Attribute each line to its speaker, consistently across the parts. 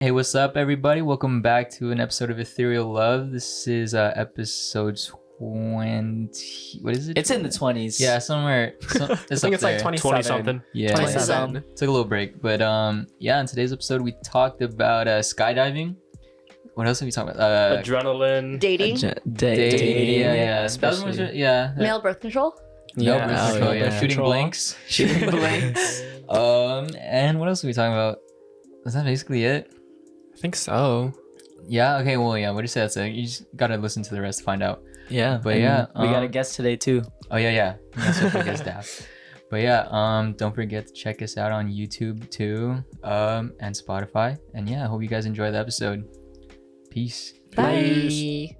Speaker 1: Hey, what's up, everybody? Welcome back to an episode of Ethereal Love. This is episode 20. What is it?
Speaker 2: It's in the 20s.
Speaker 1: Yeah, somewhere. It's
Speaker 3: I think it's like
Speaker 4: 20 something.
Speaker 1: Yeah,
Speaker 2: 27.
Speaker 1: Took a little break, but yeah. In today's episode, we talked about skydiving. What else have we talked about?
Speaker 4: Adrenaline.
Speaker 5: Dating,
Speaker 1: Dating. Yeah.
Speaker 2: Especially.
Speaker 1: Yeah.
Speaker 5: male birth control.
Speaker 1: No, birth control, yeah. Shooting
Speaker 2: Control.
Speaker 1: blanks. Shooting blanks. And what else are we talking about? Is that basically it?
Speaker 3: I think so.
Speaker 1: Yeah. Okay. Well, yeah. What do you say? That's it. You just gotta listen to the rest to find out.
Speaker 2: Yeah.
Speaker 1: But
Speaker 2: and
Speaker 1: yeah,
Speaker 2: we got a guest today too.
Speaker 1: Oh yeah. That's what I guess that. But yeah, don't forget to check us out on YouTube too, and Spotify. And yeah, I hope you guys enjoy the episode. Peace.
Speaker 5: Bye.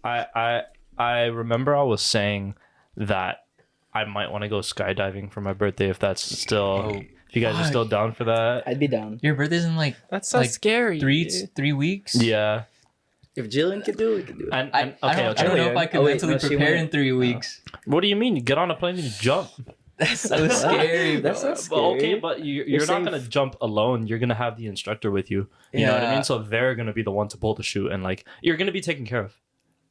Speaker 4: I remember I was saying that I might want to go skydiving for my birthday if that's still if you guys are still down for that.
Speaker 2: I'd be down.
Speaker 1: Your birthday's in like
Speaker 3: That's so
Speaker 1: like
Speaker 3: scary.
Speaker 1: 3 weeks.
Speaker 4: Yeah.
Speaker 2: If Jillian could do it, we could do it.
Speaker 4: And
Speaker 1: I
Speaker 4: okay,
Speaker 1: don't know if I could mentally
Speaker 2: no, she
Speaker 1: prepare
Speaker 2: went.
Speaker 1: in 3 weeks.
Speaker 4: what do you mean? You get on a plane and you jump.
Speaker 1: That's so scary.
Speaker 2: That's
Speaker 1: bro.
Speaker 2: so scary.
Speaker 4: Okay, but you're not
Speaker 2: safe.
Speaker 4: gonna jump alone. You're gonna have the instructor with you. You know what I
Speaker 1: Yeah.
Speaker 4: mean? So they're gonna be the one to pull the chute and like you're gonna be taken care of.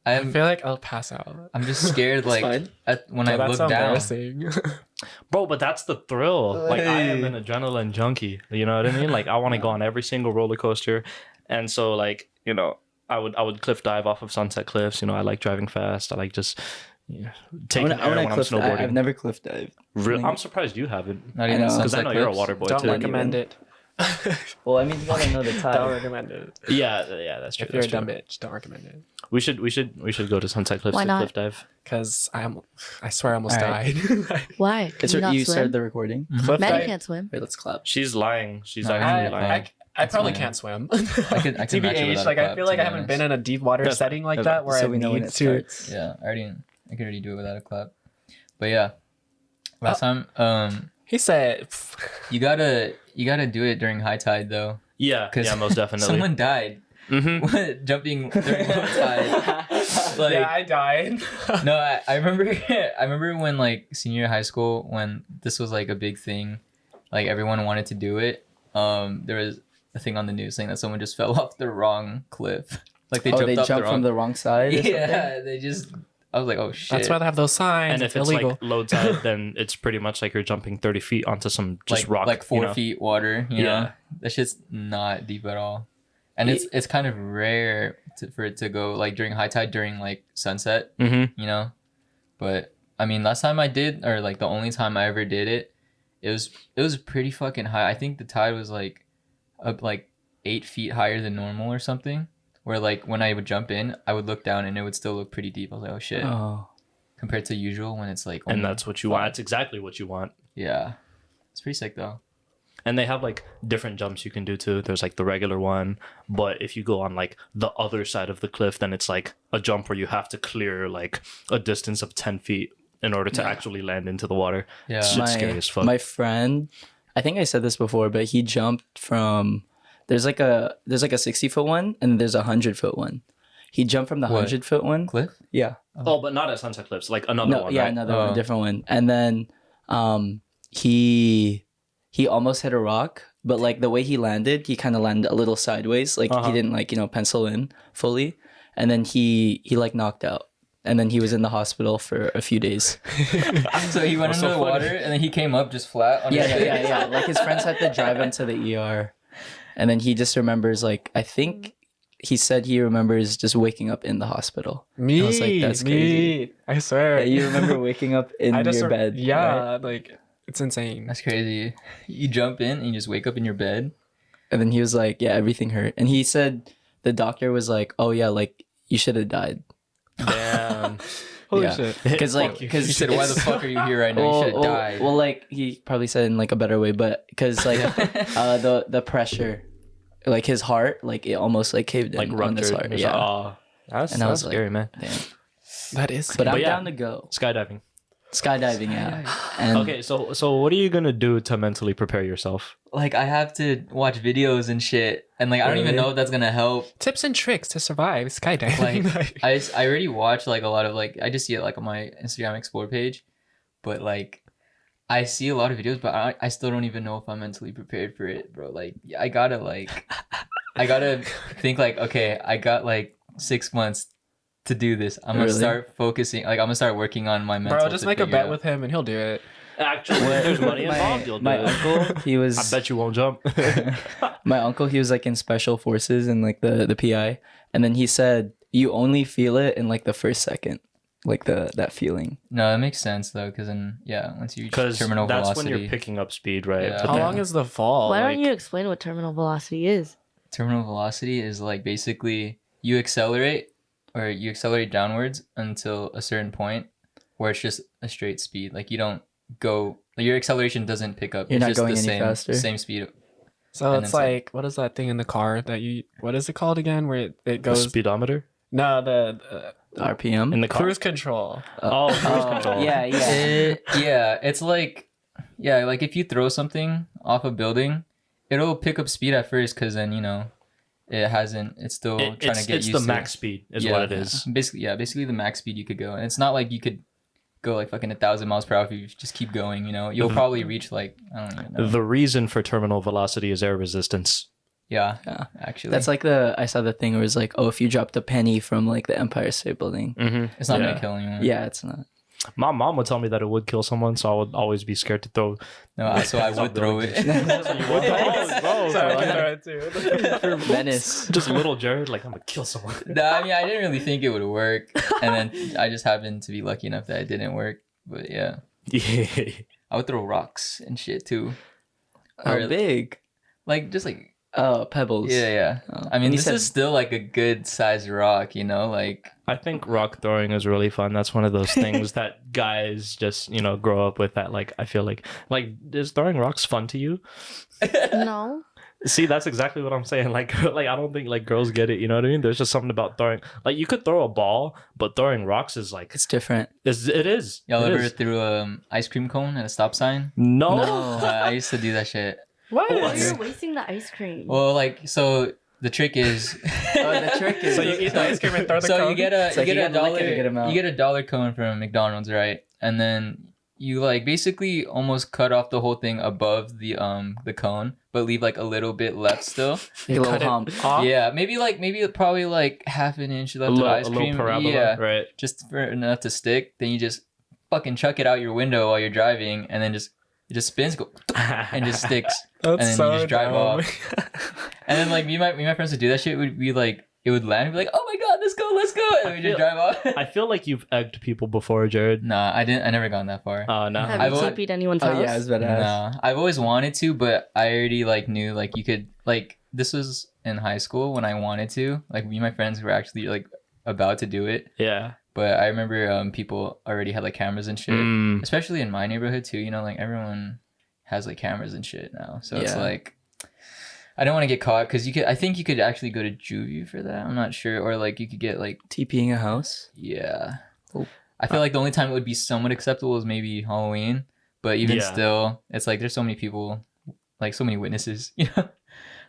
Speaker 3: I
Speaker 1: I'm
Speaker 3: feel like I'll pass out.
Speaker 1: just scared like
Speaker 2: fine.
Speaker 1: when I
Speaker 3: That's
Speaker 1: look down.
Speaker 3: embarrassing.
Speaker 4: Bro, but that's the thrill. Like I am an adrenaline junkie. You know what I mean? Like I want to go on every single roller coaster, and so like I would cliff dive off of Sunset Cliffs. I like driving fast. I like just taking air when I'm snowboarding.
Speaker 2: I've never cliff dived.
Speaker 4: I'm surprised you haven't,
Speaker 1: Not
Speaker 2: I
Speaker 1: even
Speaker 2: know.
Speaker 4: because I
Speaker 1: Sunset
Speaker 4: know you're a
Speaker 1: Cliffs.
Speaker 4: water boy
Speaker 3: Don't
Speaker 4: too.
Speaker 3: recommend it.
Speaker 2: Well, I mean, you gotta know the
Speaker 3: Don't
Speaker 2: time.
Speaker 3: recommend it.
Speaker 4: Yeah, that's true.
Speaker 3: If you're a
Speaker 4: That's
Speaker 3: dumb
Speaker 4: true.
Speaker 3: bitch, don't recommend it.
Speaker 4: We should go to Sunset Cliffs
Speaker 5: Why
Speaker 4: to
Speaker 5: not?
Speaker 4: cliff dive.
Speaker 3: Because I swear I almost
Speaker 1: Alright.
Speaker 3: died.
Speaker 5: Why? Can
Speaker 2: It's
Speaker 5: you not
Speaker 2: you
Speaker 5: swim?
Speaker 2: started the recording.
Speaker 3: Cliff
Speaker 5: Maddie
Speaker 3: dive.
Speaker 5: can't swim.
Speaker 2: Wait, let's clap.
Speaker 4: She's lying. She's
Speaker 1: No,
Speaker 4: actually
Speaker 1: I-
Speaker 4: lying.
Speaker 3: I probably
Speaker 1: fine.
Speaker 3: can't swim.
Speaker 1: I could match it
Speaker 3: TBH,
Speaker 1: without
Speaker 3: like
Speaker 1: a
Speaker 3: I
Speaker 1: clap,
Speaker 3: feel like
Speaker 1: to
Speaker 3: I
Speaker 1: be
Speaker 3: haven't
Speaker 1: honest.
Speaker 3: been in a deep water
Speaker 4: That's-
Speaker 3: setting like that where
Speaker 2: so
Speaker 3: I
Speaker 2: we know when
Speaker 3: need
Speaker 2: it
Speaker 3: to.
Speaker 2: starts.
Speaker 1: Yeah, I could already do it without a clap. But yeah, last time,
Speaker 3: He said,
Speaker 1: you gotta do it during high tide though.
Speaker 4: Yeah,
Speaker 1: 'Cause
Speaker 4: most definitely.
Speaker 1: Someone died
Speaker 4: Mm-hmm.
Speaker 1: jumping during low tide. Like,
Speaker 3: "Yeah, I died."
Speaker 1: no, I remember I remember when like senior high school when this was like a big thing, like everyone wanted to do it. There was a thing on the news saying that someone just fell off the wrong cliff. Like they jumped off
Speaker 2: jumped
Speaker 1: the
Speaker 2: from
Speaker 1: wrong.
Speaker 2: the wrong side. Or something?
Speaker 1: Yeah, they just. I was like, oh shit.
Speaker 3: That's why they have those signs.
Speaker 4: And if
Speaker 3: it's
Speaker 4: it's
Speaker 3: illegal.
Speaker 4: like low tide, then it's pretty much like you're jumping 30 feet onto some just rock.
Speaker 1: like 4 feet water. You know,
Speaker 4: Yeah.
Speaker 1: that shit's not deep at all. And it's kind of rare for it to go like during high tide during like sunset.
Speaker 4: Mm-hmm.
Speaker 1: You know, but I mean, last time I did, or like the only time I ever did it, it was pretty fucking high. I think the tide was like up like 8 feet higher than normal or something. Where like when I would jump in, I would look down and it would still look pretty deep. I was like, oh shit.
Speaker 2: Oh.
Speaker 1: Compared to usual when it's like.
Speaker 4: And
Speaker 1: only
Speaker 4: that's what you want. That's exactly what you want.
Speaker 1: Yeah, it's pretty sick though.
Speaker 4: And they have like different jumps you can do too. There's like the regular one, but if you go on like the other side of the cliff, then it's like a jump where you have to clear like a distance of 10 feet in order to actually land into the water.
Speaker 1: Yeah.
Speaker 4: It's
Speaker 2: My,
Speaker 4: scary as fuck.
Speaker 2: my friend, I think I said this before, but he jumped from there's like a 60-foot one and there's a 100-foot one. He jumped from the
Speaker 1: What?
Speaker 2: 100-foot one.
Speaker 1: Cliff.
Speaker 2: Yeah.
Speaker 4: Oh, but not at Sunset Cliffs, like another
Speaker 2: No,
Speaker 4: one.
Speaker 2: yeah,
Speaker 4: right?
Speaker 2: another
Speaker 1: Oh.
Speaker 2: one, a different one. And then he almost hit a rock, but like the way he landed, he kind of landed a little sideways, like he didn't like, pencil in fully. And then he like knocked out. And then he was in the hospital for a few days.
Speaker 1: So he went
Speaker 4: What's
Speaker 1: into
Speaker 4: so
Speaker 1: the
Speaker 4: funny?
Speaker 1: water and then he came up just flat on his face.
Speaker 2: Yeah. Like his friends had to drive him to the ER. And then he just remembers, like, I think he said he remembers just waking up in the hospital.
Speaker 3: me,
Speaker 2: I was like, that's crazy.
Speaker 3: I swear.
Speaker 2: Yeah, you remember waking up in your bed.
Speaker 3: Yeah,
Speaker 2: right?
Speaker 3: like it's insane.
Speaker 1: That's crazy. You jump in and you just wake up in your bed.
Speaker 2: And then he was like, yeah, everything hurt. And he said the doctor was like, oh, yeah, like, you should have died.
Speaker 4: Damn.
Speaker 3: Holy
Speaker 2: Yeah.
Speaker 3: shit.
Speaker 2: Because, like,
Speaker 4: Fuck you.
Speaker 2: because
Speaker 1: He said, why the fuck are you here right now? You should have died.
Speaker 2: Well, like, he probably said in, like, a better way, but because, like, the pressure, like, his heart, like, it almost, like, caved in
Speaker 4: Like
Speaker 2: on his
Speaker 4: ruptured.
Speaker 2: heart. Yeah.
Speaker 4: Oh, that's
Speaker 2: And I was
Speaker 4: scary, man.
Speaker 2: Damn.
Speaker 3: That is.
Speaker 2: But I'm
Speaker 4: yeah.
Speaker 2: down to go.
Speaker 4: Skydiving.
Speaker 2: Skydiving, yeah. And
Speaker 4: Okay, so what are you gonna do to mentally prepare yourself?
Speaker 1: Like, I have to watch videos and shit. And, like, I don't even
Speaker 4: Really?
Speaker 1: know if that's going to help.
Speaker 3: Tips and tricks to survive skydiving.
Speaker 1: Like, I already watched, like, a lot of, like, I just see it, like, on my Instagram Explore page. But, like, I see a lot of videos, but I still don't even know if I'm mentally prepared for it, bro. Like, I gotta think like, okay, I got like 6 months to do this. I'm gonna
Speaker 2: Really?
Speaker 1: start focusing. Like, I'm gonna start working on my mental.
Speaker 3: Bro, just
Speaker 1: to
Speaker 3: make a
Speaker 1: figure
Speaker 3: bet
Speaker 1: out.
Speaker 3: with him and he'll do it.
Speaker 4: Actually, there's money involved. You'll do
Speaker 2: my
Speaker 4: it.
Speaker 2: uncle, he was.
Speaker 4: I bet you won't jump.
Speaker 2: My uncle, he was like in special forces and like the PI, and then he said you only feel it in like the first second, like that feeling.
Speaker 1: No, that makes sense though, because then once you reach
Speaker 4: Because
Speaker 1: terminal
Speaker 4: that's
Speaker 1: velocity,
Speaker 4: when you're picking up speed, right?
Speaker 1: Yeah.
Speaker 4: But
Speaker 3: How
Speaker 4: then-
Speaker 3: long is the fall?
Speaker 5: Why
Speaker 3: Like,
Speaker 5: don't you explain what terminal velocity is?
Speaker 1: terminal velocity is like basically you accelerate downwards until a certain point where it's just a straight speed. Like you don't go, like your acceleration doesn't pick up.
Speaker 2: You're
Speaker 1: It's
Speaker 2: not
Speaker 1: just
Speaker 2: going
Speaker 1: the
Speaker 2: any
Speaker 1: same,
Speaker 2: faster?
Speaker 1: Same speed.
Speaker 3: So
Speaker 1: and
Speaker 3: it's
Speaker 1: then
Speaker 3: like, what is that thing in the car that you? What is it called again? Where it
Speaker 4: the
Speaker 3: goes?
Speaker 4: speedometer
Speaker 3: No, the
Speaker 2: RPM.
Speaker 4: in the car.
Speaker 3: cruise control.
Speaker 4: Oh, cruise control.
Speaker 2: Yeah.
Speaker 1: It's like like if you throw something off a building, it'll pick up speed at first because then it's still trying to get
Speaker 4: it's
Speaker 1: used
Speaker 4: the
Speaker 1: to
Speaker 4: max speed is what it is.
Speaker 1: Basically the max speed you could go, and it's not like you could go like fucking 1,000 miles per hour if you just keep going. You'll probably reach like I don't even know.
Speaker 4: The reason for terminal velocity is air resistance.
Speaker 1: Yeah,
Speaker 2: Yeah.
Speaker 1: actually,
Speaker 2: That's like I saw the thing where it's like, oh, if you dropped a penny from like the Empire State Building.
Speaker 4: Mm-hmm.
Speaker 1: it's not gonna kill anyone.
Speaker 2: Yeah, it's not.
Speaker 4: My mom would tell me that it would kill someone, so I would always be scared to throw.
Speaker 1: No, so I would throw it.
Speaker 3: Sorry, I tried to.
Speaker 2: For Venice.
Speaker 4: Just little Jared, like I'm gonna kill someone.
Speaker 1: No, I mean I didn't really think it would work, and then I just happened to be lucky enough that it didn't work. But yeah,
Speaker 4: Yeah.
Speaker 1: I would throw rocks and shit too,
Speaker 2: How
Speaker 1: Or-
Speaker 2: big?
Speaker 1: like just like
Speaker 2: Oh, pebbles.
Speaker 1: yeah.
Speaker 2: Oh.
Speaker 1: I mean,
Speaker 2: And he
Speaker 1: this
Speaker 2: said-
Speaker 1: is still like a good sized rock, like
Speaker 4: I think rock throwing is really fun. That's one of those things that guys just grow up with. That like I feel like is throwing rocks fun to you?
Speaker 5: No.
Speaker 4: See, that's exactly what I'm saying. Like I don't think like girls get it. You know what I mean? There's just something about throwing. Like you could throw a ball, but throwing rocks is like
Speaker 2: It's different.
Speaker 4: it is.
Speaker 1: y'all
Speaker 4: It
Speaker 1: ever
Speaker 4: is.
Speaker 1: threw ice cream cone at a stop sign?
Speaker 4: No.
Speaker 1: I used to do that shit.
Speaker 3: What?
Speaker 5: Oh,
Speaker 4: What?
Speaker 5: you're wasting the ice cream.
Speaker 1: Well, like so the trick is
Speaker 2: Oh, the trick is
Speaker 3: So you eat the ice cream and throw the
Speaker 1: so
Speaker 3: cone?
Speaker 1: you get a
Speaker 2: It's like
Speaker 1: you
Speaker 2: you
Speaker 1: get a
Speaker 2: gotta lick
Speaker 1: dollar
Speaker 2: it a good amount.
Speaker 1: you get a dollar cone from McDonald's, right? And then you like basically almost cut off the whole thing above the cone, but leave like a little bit left still.
Speaker 2: like a little
Speaker 3: cut it
Speaker 2: hump.
Speaker 3: off?
Speaker 1: Yeah, maybe probably like half an inch left
Speaker 4: A
Speaker 1: of
Speaker 4: little,
Speaker 1: ice
Speaker 4: a little
Speaker 1: cream.
Speaker 4: parabola,
Speaker 1: Yeah,
Speaker 4: right?
Speaker 1: just for enough to stick. Then you just fucking chuck it out your window while you're driving, and then it just spins, and just sticks.
Speaker 3: That's
Speaker 1: and then
Speaker 3: so
Speaker 1: you just drive
Speaker 3: dumb.
Speaker 1: And then like me and my friends would do that shit. Would be like it would land. We'd be like, oh my god, let's go, and we just drive off.
Speaker 4: I feel like you've egged people before, Jared.
Speaker 1: Nah, I didn't. I never gone that far.
Speaker 4: No.
Speaker 5: Have
Speaker 1: I've
Speaker 5: you
Speaker 1: always-
Speaker 5: TP'd anyone's
Speaker 2: Oh
Speaker 5: house?
Speaker 2: yeah, I was about to ask.
Speaker 1: Nah, I've always wanted to, but I already like knew like you could like this was in high school when I wanted to. Like me and my friends were actually like about to do it,
Speaker 4: Yeah.
Speaker 1: but I remember people already had like cameras and shit,
Speaker 4: Mm.
Speaker 1: especially in my neighborhood too. Like everyone has like cameras and shit now, so it's
Speaker 2: Yeah.
Speaker 1: like I don't want to get caught because I think you could actually go to juvie for that. I'm not sure, or like you could get like
Speaker 2: TPing a house.
Speaker 1: yeah.
Speaker 2: Oh.
Speaker 1: I feel like the only time it would be somewhat acceptable is maybe Halloween, but even
Speaker 4: Yeah.
Speaker 1: still, it's like there's so many people, like so many witnesses.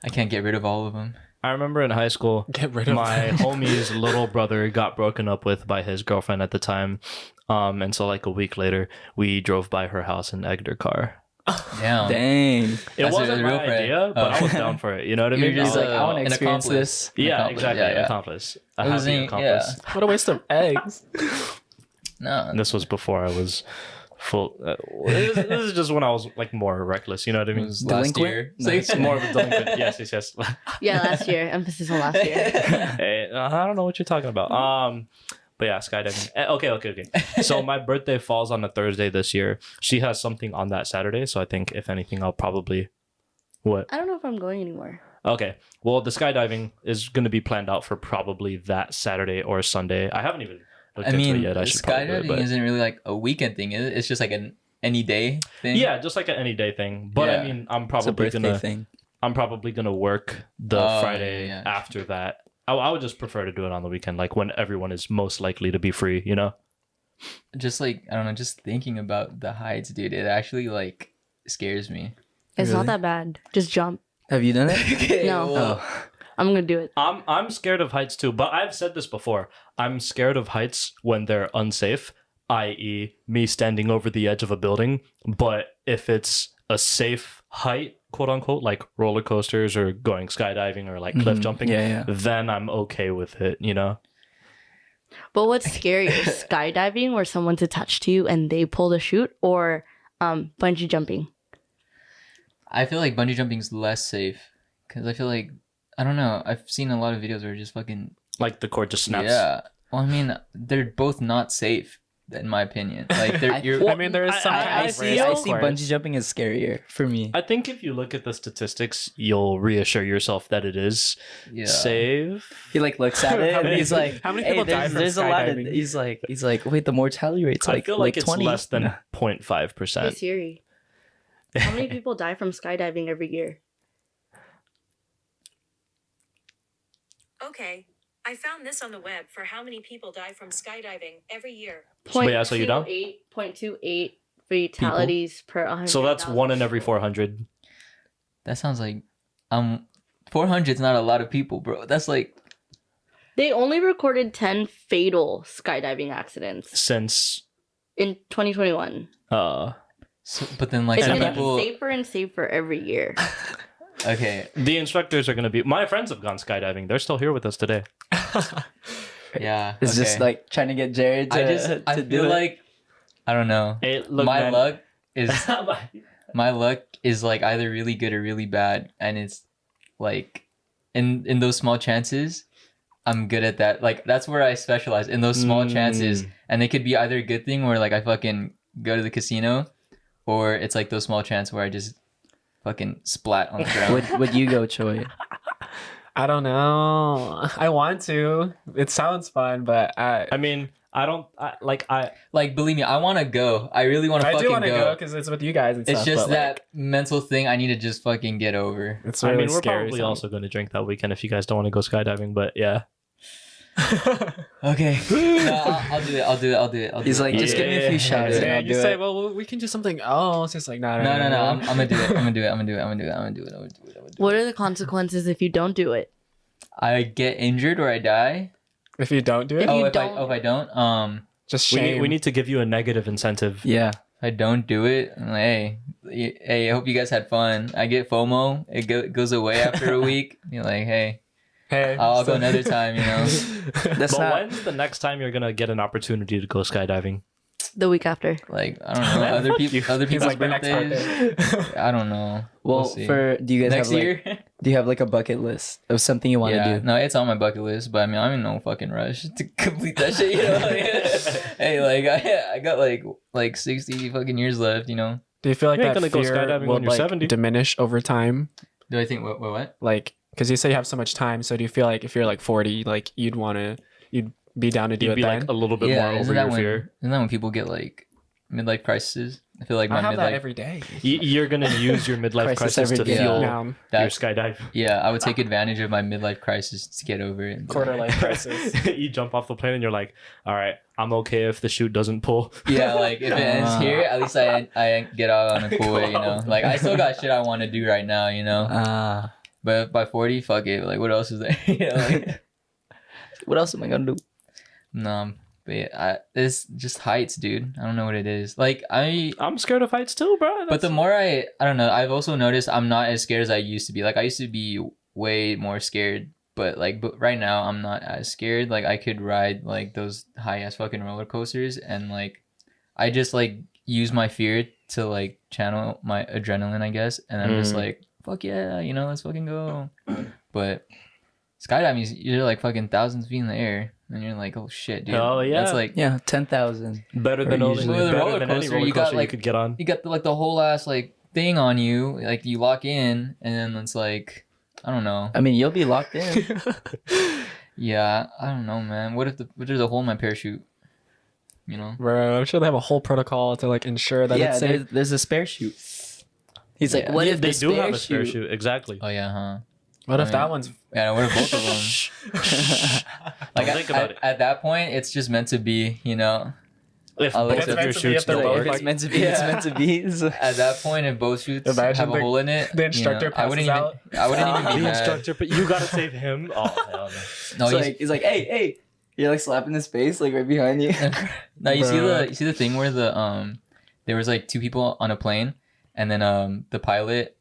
Speaker 1: I can't get rid of all of them.
Speaker 4: I remember in high school,
Speaker 3: Get rid of
Speaker 4: my
Speaker 3: them.
Speaker 4: homie's little brother got broken up with by his girlfriend at the time. And so like a week later, we drove by her house and egged her car.
Speaker 1: Damn.
Speaker 2: Dang.
Speaker 4: It
Speaker 1: That's
Speaker 4: wasn't
Speaker 1: a
Speaker 4: my
Speaker 1: real friend.
Speaker 4: idea, but I was down for it. You know what I
Speaker 1: You're
Speaker 4: mean? I
Speaker 1: just
Speaker 4: was
Speaker 2: like,
Speaker 4: like,
Speaker 2: I want to
Speaker 1: an
Speaker 2: experience
Speaker 1: accomplice.
Speaker 2: this.
Speaker 4: yeah,
Speaker 1: accomplice,
Speaker 4: exactly.
Speaker 1: yeah,
Speaker 4: An
Speaker 1: yeah.
Speaker 4: accomplice. A
Speaker 1: It was
Speaker 4: happy
Speaker 1: in-
Speaker 4: accomplice.
Speaker 3: What a waste of eggs.
Speaker 1: No.
Speaker 4: This was before I was full. This is just when I was like more reckless. You know what I
Speaker 1: It
Speaker 4: mean?
Speaker 1: was last
Speaker 2: Delinquent?
Speaker 1: year.
Speaker 2: No,
Speaker 4: It's more of a delinquent. Yes.
Speaker 5: Yeah, last year. Emphasis on last year.
Speaker 4: Hey, I don't know what you're talking about. But yeah, skydiving. Okay. So my birthday falls on a Thursday this year. She has something on that Saturday, so I think if anything, I'll probably. What?
Speaker 5: I don't know if I'm going anymore.
Speaker 4: Okay. Well, the skydiving is going to be planned out for probably that Saturday or Sunday. I haven't even looked
Speaker 1: I
Speaker 4: into
Speaker 1: mean,
Speaker 4: it yet. I should probably do it,
Speaker 1: skydiving
Speaker 4: but-
Speaker 1: isn't really like a weekend thing, is it? It's just like an any day thing.
Speaker 4: Yeah, just like an any day thing. But
Speaker 1: Yeah.
Speaker 4: I mean, I'm
Speaker 2: It's a
Speaker 4: probably
Speaker 2: birthday
Speaker 4: gonna
Speaker 2: thing.
Speaker 4: work the
Speaker 1: Oh,
Speaker 4: Friday
Speaker 1: yeah.
Speaker 4: after that. I would just prefer to do it on the weekend, like when everyone is most likely to be free. You know?
Speaker 1: Just like I don't know, just thinking about the heights, dude, it actually like scares me.
Speaker 5: It's
Speaker 2: Really?
Speaker 5: not that bad. Just jump.
Speaker 2: Have you done it?
Speaker 1: Okay,
Speaker 5: No.
Speaker 1: well,
Speaker 2: Oh.
Speaker 5: I'm gonna do it.
Speaker 4: I'm scared of heights too, but I've said this before. I'm scared of heights when they're unsafe, i.e., me standing over the edge of a building. But if it's a safe height, quote unquote, like roller coasters or going skydiving or like cliff jumping, then I'm okay with it, you know?
Speaker 5: But what's scarier, skydiving where someone's attached to you and they pull the chute, or bungee jumping?
Speaker 1: I feel like bungee jumping's less safe because I feel like I don't know. I've seen a lot of videos where it just fucking
Speaker 4: Like the cord just snaps.
Speaker 1: yeah. Well, I mean, they're both not safe in my opinion. Like they're
Speaker 3: I mean, there is some
Speaker 4: I
Speaker 3: kind
Speaker 2: I
Speaker 3: of
Speaker 2: see.
Speaker 3: risk,
Speaker 2: I
Speaker 3: of
Speaker 2: see
Speaker 3: course.
Speaker 2: bungee jumping is scarier for me.
Speaker 4: I think if you look at the statistics, you'll reassure yourself that it is
Speaker 1: yeah.
Speaker 4: safe.
Speaker 2: He like looks at it
Speaker 3: How
Speaker 2: and
Speaker 3: many-
Speaker 2: he's like,
Speaker 3: how many
Speaker 2: "Hey,
Speaker 3: people die
Speaker 2: there's,
Speaker 3: from
Speaker 2: there's a lot of."
Speaker 3: skydiving?
Speaker 2: He's like, wait, the mortality rate's
Speaker 4: I
Speaker 2: like
Speaker 4: feel like it's
Speaker 2: 20.
Speaker 4: less than
Speaker 5: Hey
Speaker 4: 0.5%.
Speaker 5: Siri, how many people die from skydiving every year?
Speaker 6: Okay. I found this on the web for how many people die from skydiving every year.
Speaker 4: But yeah, so you don't?
Speaker 5: 0.28 fatalities per 100.
Speaker 4: So that's 1 in every 400.
Speaker 1: That sounds like 400 is not a lot of people, bro. That's like
Speaker 5: They only recorded 10 fatal skydiving accidents
Speaker 4: Since
Speaker 5: in 2021.
Speaker 1: so, but then like
Speaker 5: It's
Speaker 1: some
Speaker 5: getting
Speaker 1: people
Speaker 5: safer and safer every year.
Speaker 1: okay.
Speaker 4: the instructors are going to be... My friends have gone skydiving. They're still here with us today.
Speaker 1: Yeah.
Speaker 2: It's just
Speaker 1: okay.
Speaker 2: like trying to get Jared to
Speaker 1: I
Speaker 2: to do
Speaker 1: feel
Speaker 2: it.
Speaker 1: like I don't know. My luck is like either really good or really bad, and it's like in those small chances I'm good at that. Like that's where I specialize, in those small chances, and it could be either a good thing where like I fucking go to the casino, or it's like those small chances where I just fucking splat on the ground.
Speaker 2: Would you go, Choi?
Speaker 3: I don't know. I want to. It sounds fun, but
Speaker 4: I mean,
Speaker 1: Like believe me, I want to go. I really want to
Speaker 3: I
Speaker 1: fucking
Speaker 3: do want to
Speaker 1: go.
Speaker 3: go because it's with you guys and
Speaker 1: It's
Speaker 3: stuff.
Speaker 1: just
Speaker 3: but,
Speaker 1: that
Speaker 3: like,
Speaker 1: mental thing I need to just fucking get over.
Speaker 3: it's
Speaker 4: I
Speaker 3: really
Speaker 4: mean, we're
Speaker 3: scary.
Speaker 4: probably also going to drink that weekend if you guys don't want to go skydiving, but yeah.
Speaker 1: Okay. No, I'll do it.
Speaker 2: He's like, just give me a few shots and
Speaker 3: yeah,
Speaker 2: I'll
Speaker 3: you
Speaker 2: do
Speaker 3: say,
Speaker 2: it.
Speaker 3: well, we can do something else. It's like, no.
Speaker 1: No. I'm gonna do it. I'm gonna do it.
Speaker 5: What are the consequences if you don't do it?
Speaker 1: I get injured or I die.
Speaker 3: If you don't do it,
Speaker 5: If you
Speaker 1: If
Speaker 5: don't-
Speaker 1: I don't,
Speaker 3: just
Speaker 4: We
Speaker 3: shame.
Speaker 4: need to give you a negative incentive.
Speaker 2: Yeah.
Speaker 1: if I don't do it, I'm like, hey, I hope you guys had fun. I get FOMO. It goes away after a week. You're like, hey,
Speaker 3: Hey,
Speaker 1: I'll go another time. You know.
Speaker 2: That's
Speaker 4: But
Speaker 2: not.
Speaker 4: when's the next time you're going to get an opportunity to go skydiving?
Speaker 5: The week after.
Speaker 1: Like I don't know. Other
Speaker 3: He's
Speaker 1: people's
Speaker 3: like the next
Speaker 1: birthdays.
Speaker 3: birthday.
Speaker 1: I don't know.
Speaker 2: Well,
Speaker 1: We'll see.
Speaker 2: do you guys
Speaker 1: Next
Speaker 2: have like,
Speaker 1: year?
Speaker 2: do you have like a bucket list of something you want to
Speaker 1: Yeah,
Speaker 2: do?
Speaker 1: no, it's on my bucket list, but I mean, I'm in no fucking rush to complete that shit. You know, like, hey, like I got like 60 fucking years left. You know,
Speaker 3: Do you feel like
Speaker 4: You ain't
Speaker 3: that
Speaker 4: gonna go
Speaker 3: fear
Speaker 4: skydiving
Speaker 3: will
Speaker 4: when you're
Speaker 3: like
Speaker 4: 70.
Speaker 3: diminish over time?
Speaker 1: do I think what?
Speaker 3: Like, because you say you have so much time, so do you feel like if you're like 40, like you'd be down to do
Speaker 4: You'd
Speaker 3: it
Speaker 4: be
Speaker 3: then?
Speaker 4: like a little bit
Speaker 1: Yeah,
Speaker 4: more over
Speaker 1: isn't that
Speaker 4: your
Speaker 1: when
Speaker 4: fear.
Speaker 1: people get like midlife crises? I feel like
Speaker 3: I
Speaker 1: my
Speaker 3: have that
Speaker 1: midlife.
Speaker 3: every day.
Speaker 4: You're going to use your midlife
Speaker 2: Crisis
Speaker 4: crisis
Speaker 2: every
Speaker 4: to
Speaker 2: day.
Speaker 4: fuel
Speaker 3: Now,
Speaker 4: your
Speaker 1: That's
Speaker 4: skydive.
Speaker 1: yeah. I would take advantage of my midlife crisis to get over it.
Speaker 3: quarter life crisis.
Speaker 4: You jump off the plane and you're like, all right, I'm okay if the chute doesn't pull.
Speaker 1: Yeah, like if it ends here, at least I get out on a cool way. You know, like I still got shit I want to do right now. You know, but by 40, fuck it. Like what else is there? You know, like,
Speaker 2: What else am I gonna do?
Speaker 1: no, but yeah, it's just heights, dude. I don't know what it is. Like
Speaker 4: I'm scared of heights too, bro.
Speaker 1: but the more I don't know. I've also noticed I'm not as scared as I used to be. Like I used to be way more scared, but right now I'm not as scared. Like I could ride like those high ass fucking roller coasters, and like I just like use my fear to like channel my adrenaline, I guess, and I'm just like, fuck yeah, you know, let's fucking go. But skydiving, you're like fucking thousands of feet in the air, and you're like, oh shit, dude.
Speaker 4: Hell yeah.
Speaker 1: That's like
Speaker 2: Yeah, 10,000.
Speaker 4: better than
Speaker 2: Or
Speaker 4: only
Speaker 2: usually-
Speaker 1: With a
Speaker 4: better
Speaker 1: roller
Speaker 4: than any
Speaker 1: coaster,
Speaker 4: roller
Speaker 1: you got,
Speaker 4: coaster you
Speaker 1: like-
Speaker 4: could get on.
Speaker 1: you got like the whole ass like thing on you, like you lock in, and then it's like I don't know.
Speaker 2: I mean, you'll be locked in.
Speaker 1: Yeah, I don't know, man. What if there's a hole in my parachute? You know?
Speaker 3: Bro, I'm sure they have a whole protocol to like ensure that
Speaker 2: Yeah,
Speaker 3: it's safe.
Speaker 2: there's a spare chute. He's like,
Speaker 1: Yeah.
Speaker 2: what if
Speaker 4: they
Speaker 2: the
Speaker 4: do
Speaker 2: spare
Speaker 4: have a spare
Speaker 2: chute?
Speaker 4: chute? Exactly.
Speaker 1: Oh yeah, huh?
Speaker 3: What
Speaker 1: I
Speaker 3: if
Speaker 1: mean-
Speaker 3: that one's
Speaker 1: Yeah, what if both of them? Like
Speaker 4: Think about it.
Speaker 1: at that point, it's just meant to be, you know.
Speaker 4: If
Speaker 1: I'll
Speaker 4: both
Speaker 1: let
Speaker 4: of
Speaker 1: it-
Speaker 4: your
Speaker 3: It's meant to be
Speaker 4: chutes
Speaker 3: if they're
Speaker 4: don't
Speaker 3: both
Speaker 4: work,
Speaker 2: If it's meant to be, it's
Speaker 1: Yeah.
Speaker 2: meant to be. So-
Speaker 1: At that point, if both chutes
Speaker 3: Imagine
Speaker 1: have a hole in it,
Speaker 3: the instructor
Speaker 1: I wouldn't
Speaker 3: passes
Speaker 1: even. I wouldn't even
Speaker 4: the
Speaker 1: be mad.
Speaker 4: instructor, but you gotta save him. Oh hell no.
Speaker 1: No,
Speaker 2: he's like, hey, You're like slapping his face like right behind you.
Speaker 1: Now you
Speaker 3: Bruh.
Speaker 1: see the thing where there was like two people on a plane, and then the pilot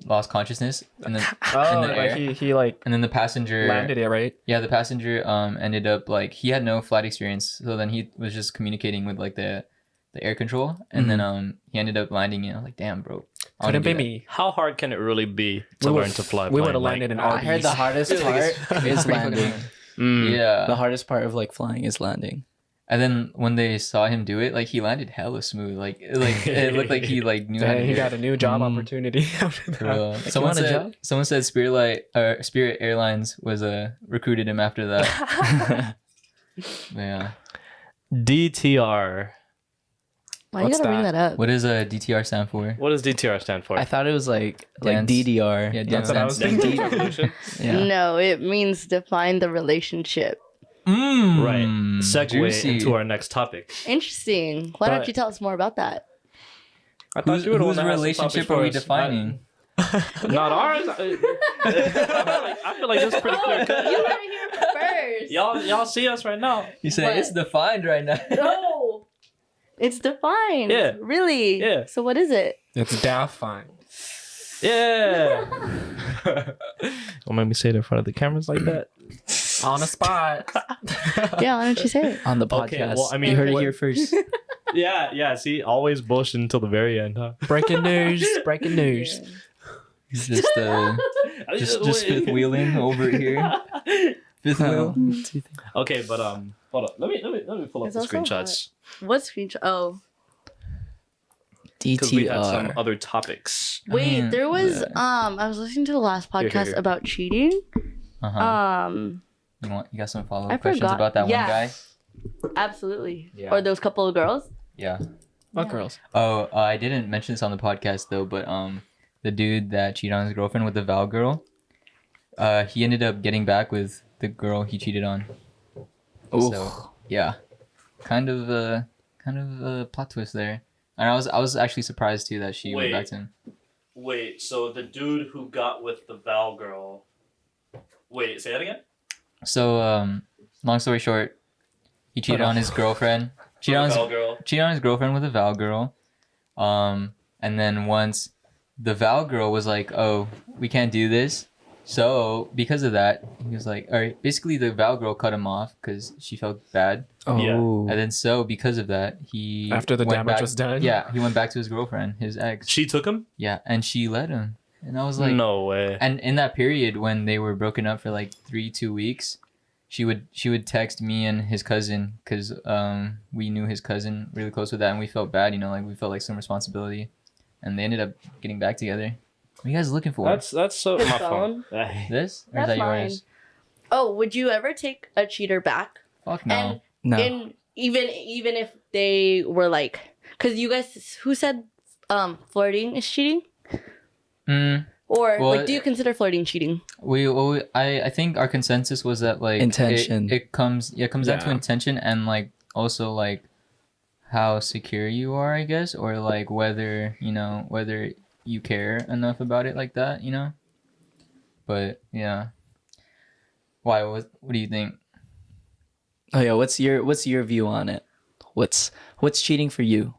Speaker 1: lost consciousness, and then
Speaker 3: Oh,
Speaker 1: the
Speaker 3: like
Speaker 1: air.
Speaker 3: he like
Speaker 1: and then the passenger
Speaker 3: landed it, right?
Speaker 1: Yeah, the passenger ended up like he had no flight experience, so then he was just communicating with like the air control, and then he ended up landing it. I was like, damn, bro, I wanna
Speaker 3: Couldn't be
Speaker 1: do that.
Speaker 3: me.
Speaker 4: How hard can it really be to
Speaker 3: We
Speaker 4: learn
Speaker 3: would-
Speaker 4: to fly?
Speaker 3: we
Speaker 4: plane?
Speaker 3: would've landed in
Speaker 2: I heard the hardest part is
Speaker 1: pretty fucking
Speaker 2: landing.
Speaker 1: hard.
Speaker 4: Mm.
Speaker 1: Yeah,
Speaker 2: The hardest part of like flying is landing.
Speaker 1: and then when they saw him do it, like he landed hella smooth. Like it looked like he like knew how to
Speaker 3: Dang,
Speaker 1: do
Speaker 3: he
Speaker 1: it.
Speaker 3: got a new job
Speaker 2: Mm.
Speaker 3: opportunity after that.
Speaker 1: Bro.
Speaker 2: want a job?
Speaker 1: Someone said Spirit Airlines was recruited him after that. Yeah.
Speaker 4: DTR.
Speaker 5: Why you
Speaker 3: What's
Speaker 5: gotta bring
Speaker 3: that?
Speaker 5: that up?
Speaker 1: What does DTR stand for?
Speaker 4: What does DTR stand for?
Speaker 2: I thought it was like
Speaker 1: Dance.
Speaker 2: DDR.
Speaker 1: Yeah,
Speaker 3: That's what I was
Speaker 1: Dance
Speaker 3: thinking.
Speaker 4: Revolution?
Speaker 2: Yeah.
Speaker 5: No, it means define the relationship.
Speaker 4: Right.
Speaker 1: Mm,
Speaker 4: Segue
Speaker 1: juicy.
Speaker 4: into our next topic.
Speaker 5: Interesting. Why don't
Speaker 3: But-
Speaker 5: you tell us more about that?
Speaker 4: I thought you were the one
Speaker 1: Whose
Speaker 4: that had some
Speaker 1: relationship
Speaker 4: topics
Speaker 1: are
Speaker 4: for
Speaker 1: we
Speaker 4: us.
Speaker 1: defining?
Speaker 4: Not ours. I feel like that's pretty clear cut.
Speaker 5: You heard it here first.
Speaker 4: Y'all see us right now.
Speaker 1: You say
Speaker 5: What?
Speaker 1: it's defined right now.
Speaker 5: No. It's defined.
Speaker 4: Yeah.
Speaker 5: Really?
Speaker 4: Yeah.
Speaker 5: So what is it?
Speaker 3: It's fine.
Speaker 4: Yeah. Don't make me say it in front of the cameras like that.
Speaker 3: On the spot.
Speaker 5: Yeah, why don't you say it?
Speaker 2: On the podcast.
Speaker 4: Okay, well, I mean,
Speaker 2: you heard it
Speaker 4: what-
Speaker 2: here first.
Speaker 4: Yeah. See, always bullshit until the very end, huh?
Speaker 3: Breaking news. Breaking news.
Speaker 1: He's just just fifth wheeling over here. Fifth wheel.
Speaker 4: Okay, but hold up. Let me pull up
Speaker 5: It's
Speaker 4: the
Speaker 5: also
Speaker 4: screenshots
Speaker 5: What screenshot? Oh,
Speaker 4: because we had some
Speaker 2: DTR.
Speaker 4: other topics.
Speaker 5: wait.
Speaker 1: mean,
Speaker 5: There was I was listening to the last
Speaker 4: Here,
Speaker 5: podcast
Speaker 4: here.
Speaker 5: about cheating.
Speaker 1: Uh-huh. You got some follow
Speaker 5: I
Speaker 1: up questions
Speaker 5: forgot.
Speaker 1: about that one
Speaker 5: Yeah.
Speaker 1: guy?
Speaker 5: Absolutely.
Speaker 1: Yeah.
Speaker 5: Or those couple of girls.
Speaker 1: Yeah.
Speaker 3: What girls?
Speaker 1: Oh, I didn't mention this on the podcast though, but the dude that cheated on his girlfriend with the Val girl, he ended up getting back with the girl he cheated on.
Speaker 2: Oof.
Speaker 1: So yeah, kind of a plot twist there. And I was actually surprised too that she went
Speaker 4: Wait.
Speaker 1: back to him.
Speaker 4: Wait, so the dude who got with the Val girl. Wait, say that again.
Speaker 1: So long story short, he cheated on his girlfriend. Cheated on his
Speaker 4: girl.
Speaker 1: cheated on his girlfriend with a Val girl. And then once the Val girl was like, "Oh, we can't do this," so because of that, he was like, "All right." Basically, the Val girl cut him off because she felt bad,
Speaker 2: Oh.
Speaker 1: and then so because of that, he
Speaker 3: After the
Speaker 1: went
Speaker 3: damage
Speaker 1: back-
Speaker 3: was done?
Speaker 1: Yeah, he went back to his girlfriend, his ex.
Speaker 4: She took him?
Speaker 1: Yeah, and she let him, and I was like,
Speaker 4: No way.
Speaker 1: And in that period when they were broken up for like 2 weeks, she would text me and his cousin because we knew his cousin really close with that, and we felt bad, you know, like we felt like some responsibility, and they ended up getting back together. What are you guys looking for?
Speaker 4: That's so
Speaker 5: His
Speaker 4: my phone.
Speaker 1: This or is
Speaker 5: That's
Speaker 1: that
Speaker 5: mine.
Speaker 1: yours?
Speaker 5: Oh, would you ever take a cheater back?
Speaker 1: Fuck no.
Speaker 2: No.
Speaker 5: And even if they were like, because you guys, who said flirting is cheating? Or
Speaker 1: Well,
Speaker 5: like, do you consider flirting cheating?
Speaker 1: I think our consensus was that like
Speaker 2: Intention.
Speaker 1: It comes down to
Speaker 3: Yeah.
Speaker 1: intention and like also like how secure you are, I guess, or like whether you care enough about it like that, you know. But yeah, why? What do you think?
Speaker 2: Oh yeah, what's your view on it? What's cheating for you?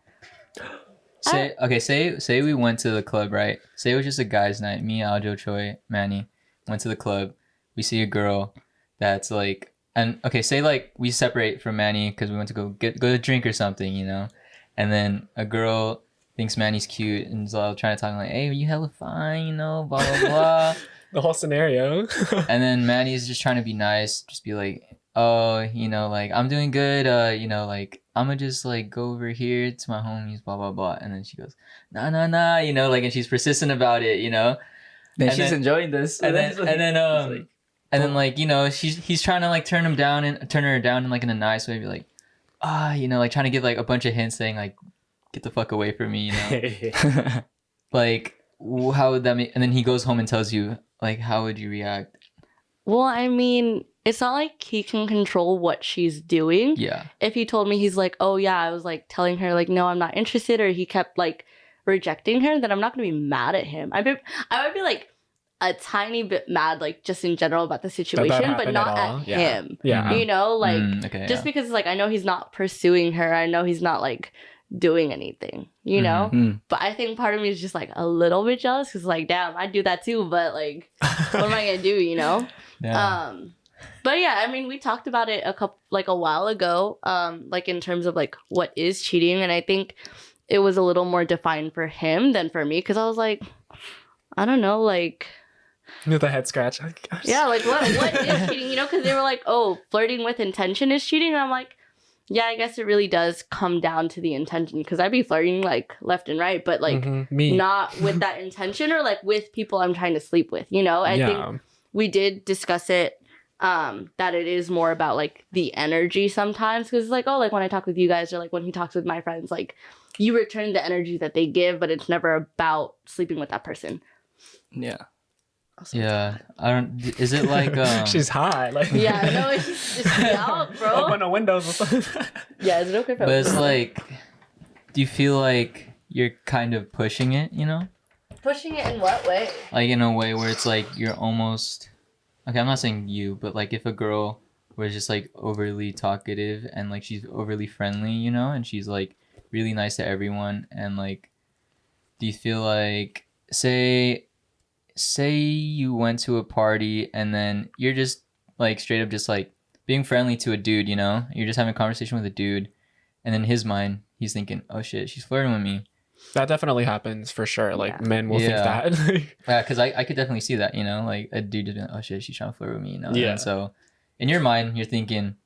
Speaker 1: Say we went to the club, right? Say it was just a guys' night. Me, Aljo, Choi, Manny went to the club. We see a girl that's like, and okay, say like we separate from Manny because we went to go to a drink or something, you know, and then a girl thinks Manny's cute and is all trying to talk like, "Hey, you hella fine," you know, blah blah blah.
Speaker 3: The whole scenario.
Speaker 1: And then Manny's just trying to be nice, just be like, "Oh, you know, like I'm doing good. You know, like I'm gonna just like go over here to my homies, blah blah blah." And then she goes, "Nah," you know, like, and she's persistent about it, you know.
Speaker 2: Then
Speaker 1: And
Speaker 2: she's
Speaker 1: then-
Speaker 2: enjoying this.
Speaker 1: And then like, you know, he's trying to like turn her down in like in a nice way, be like, you know, like trying to give like a bunch of hints saying like, "Get the fuck away from me," you know. Like, how would that make? And then he goes home and tells you, like, how would you react?
Speaker 5: Well, I mean, it's not like he can control what she's doing.
Speaker 1: Yeah.
Speaker 5: If he told me he's like, "Oh yeah, I was like telling her like, no, I'm not interested," or he kept like rejecting her, then I'm not gonna be mad at him. I would be like, a tiny bit mad, like just in general about the situation, but
Speaker 3: happened
Speaker 5: not
Speaker 3: at all?
Speaker 5: at
Speaker 3: Yeah.
Speaker 5: him.
Speaker 3: Yeah.
Speaker 5: You know, like
Speaker 1: Okay,
Speaker 5: just
Speaker 1: yeah.
Speaker 5: because like I know he's not pursuing her, I know he's not like doing anything, you know.
Speaker 2: Mm.
Speaker 5: But I think part of me is just like a little bit jealous because like, damn, I do that too, but like, what am I gonna do, you know?
Speaker 1: Yeah.
Speaker 5: But yeah, I mean, we talked about it a while ago, like in terms of like what is cheating, and I think it was a little more defined for him than for me because I was like, I don't know, like.
Speaker 3: With a head scratch.
Speaker 5: Yeah, like what is cheating? You know, because they were like, oh, flirting with intention is cheating. And I'm like, yeah, I guess it really does come down to the intention because I'd be flirting like left and right, but like
Speaker 3: Me.
Speaker 5: not with that intention or like with people I'm trying to sleep with. You know, I think we did discuss it. That it is more about like the energy sometimes because like, oh, like when I talk with you guys or like when he talks with my friends, like you return the energy that they give, but it's never about sleeping with that person.
Speaker 2: Yeah.
Speaker 1: Yeah, I don't. Is it like
Speaker 3: She's hot. Like
Speaker 5: Yeah, no, it's just out, bro.
Speaker 3: open the windows or something.
Speaker 5: Yeah, is it okay if I
Speaker 1: But it's
Speaker 5: open it?
Speaker 1: like, do you feel like you're kind of pushing it? You know,
Speaker 5: Pushing it in what way?
Speaker 1: like in a way where it's like you're almost. Okay, I'm not saying you, but like if a girl was just like overly talkative and like she's overly friendly, you know, and she's like really nice to everyone, and like, do you feel like say you went to a party and then you're just like straight up just like being friendly to a dude, you know, you're just having a conversation with a dude, and in his mind he's thinking, oh shit, she's flirting with me.
Speaker 3: That definitely happens for sure. Like men will
Speaker 1: Yeah.
Speaker 3: think that.
Speaker 1: Yeah, because I could definitely see that, you know, like a dude just, oh shit, she's trying to flirt with me, you know.
Speaker 4: Yeah.
Speaker 1: And so in your mind you're thinking,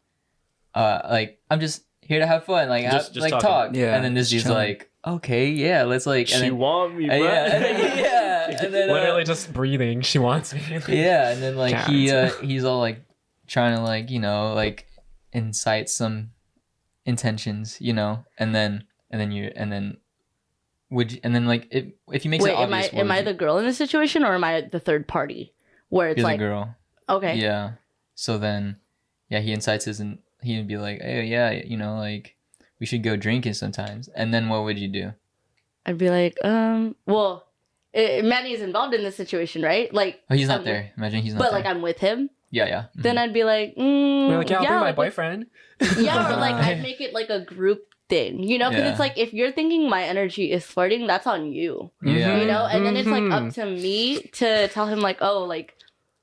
Speaker 1: like I'm just here to have fun, like
Speaker 4: Just
Speaker 1: like
Speaker 4: talking.
Speaker 1: talk.
Speaker 2: Yeah,
Speaker 1: And then this
Speaker 2: just
Speaker 1: dude's
Speaker 2: chilling.
Speaker 1: like, okay, yeah, let's like, and
Speaker 4: She
Speaker 1: then,
Speaker 4: want me, bro.
Speaker 1: yeah, and then, yeah, and then
Speaker 3: Literally just breathing. She wants me.
Speaker 1: yeah, and then like
Speaker 3: Can't.
Speaker 1: he's all like trying to like, you know, like incite some intentions, you know, and then like if you make
Speaker 5: Wait,
Speaker 1: it obvious, what
Speaker 5: am
Speaker 1: would
Speaker 5: I
Speaker 1: you-
Speaker 5: the girl in this situation or am I the third party? Where it's
Speaker 1: you're
Speaker 5: like,
Speaker 1: the girl.
Speaker 5: okay,
Speaker 1: Yeah. So then, yeah, he incites his, and he would be like, hey, yeah, you know, like we should go drinking sometimes. And then what would you do?
Speaker 5: I'd be like, well, Manny's involved in this situation, right? Like,
Speaker 1: Oh, he's not
Speaker 5: I'm
Speaker 1: there. Imagine he's not
Speaker 5: but
Speaker 1: there.
Speaker 5: like I'm with him.
Speaker 1: Yeah, yeah. Mhm.
Speaker 5: Then I'd be like,
Speaker 3: We're like, yeah, I'll be my
Speaker 5: like,
Speaker 3: boyfriend.
Speaker 5: yeah, or like I'd make it like a group thing, you know, because
Speaker 1: Yeah.
Speaker 5: it's like if you're thinking my energy is flirting, that's on you,
Speaker 1: Yeah.
Speaker 5: you know, and then it's like
Speaker 3: Mhm.
Speaker 5: up to me to tell him like, oh, like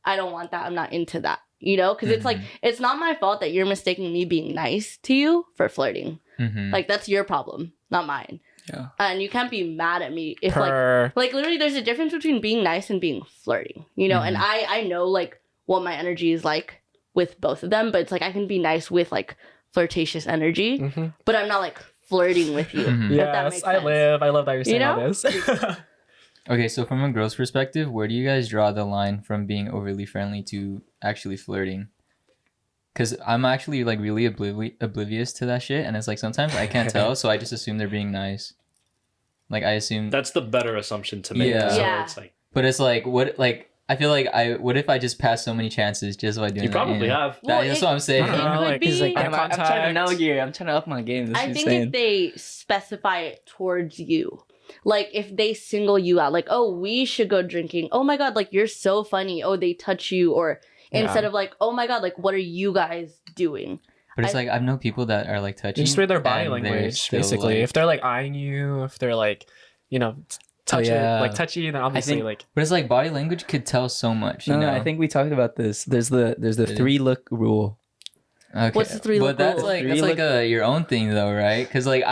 Speaker 5: I don't want that, I'm not into that, you know, because it's like it's not my fault that you're mistaking me being nice to you for flirting.
Speaker 1: Mhm.
Speaker 5: Like that's your problem, not mine.
Speaker 2: Yeah.
Speaker 5: And you can't be mad at me if
Speaker 3: Per.
Speaker 5: like literally there's a difference between being nice and being flirting, you know, and I know like what my energy is like with both of them, but it's like I can be nice with like flirtatious energy,
Speaker 3: Mhm.
Speaker 5: but I'm not like flirting with you.
Speaker 1: Mhm.
Speaker 5: If that
Speaker 3: Yes,
Speaker 5: makes
Speaker 3: I
Speaker 5: sense.
Speaker 3: love that you're saying all
Speaker 5: know?
Speaker 3: this.
Speaker 1: Okay, so from a girl's perspective, where do you guys draw the line from being overly friendly to actually flirting? Because I'm actually like really oblivious to that shit, and it's like sometimes I can't tell, so I just assume they're being nice. Like I assume,
Speaker 4: That's the better assumption to make.
Speaker 1: Yeah.
Speaker 4: So
Speaker 5: Yeah.
Speaker 4: it's like
Speaker 1: but it's like what like I feel like what if I just pass so many chances just by doing
Speaker 4: you
Speaker 1: that?
Speaker 4: probably have.
Speaker 5: Well,
Speaker 1: That's
Speaker 5: it-
Speaker 1: what I'm saying.
Speaker 3: I don't know,
Speaker 5: could
Speaker 3: like,
Speaker 5: be-
Speaker 3: he's like,
Speaker 2: I'm trying to
Speaker 3: contact.
Speaker 2: know gear. I'm trying to up my game. This
Speaker 5: I
Speaker 2: is
Speaker 5: think
Speaker 2: insane.
Speaker 5: if they specify it towards you, like if they single you out, like, oh, we should go drinking. Oh my God, like you're so funny. Oh, they touch you. Or instead of like, oh my God, like what are you guys doing?
Speaker 1: But it's
Speaker 5: I-
Speaker 1: like I know people that are like touchy.
Speaker 3: You just read their body
Speaker 1: and they're
Speaker 3: language,
Speaker 1: still,
Speaker 3: basically.
Speaker 1: like-
Speaker 3: If they're like eyeing you, if they're like, you know, touchy,
Speaker 2: yeah.
Speaker 3: like touchy, then obviously
Speaker 2: think-
Speaker 3: like
Speaker 1: but it's like body language could tell so much. You
Speaker 2: No,
Speaker 1: know?
Speaker 2: I think we talked about this. There's the
Speaker 1: Did it?
Speaker 2: 3-look rule.
Speaker 1: Okay.
Speaker 5: What's the three
Speaker 1: But
Speaker 5: look
Speaker 1: that's
Speaker 5: rule?
Speaker 1: like
Speaker 2: Three look-
Speaker 1: your own thing though, right? Because like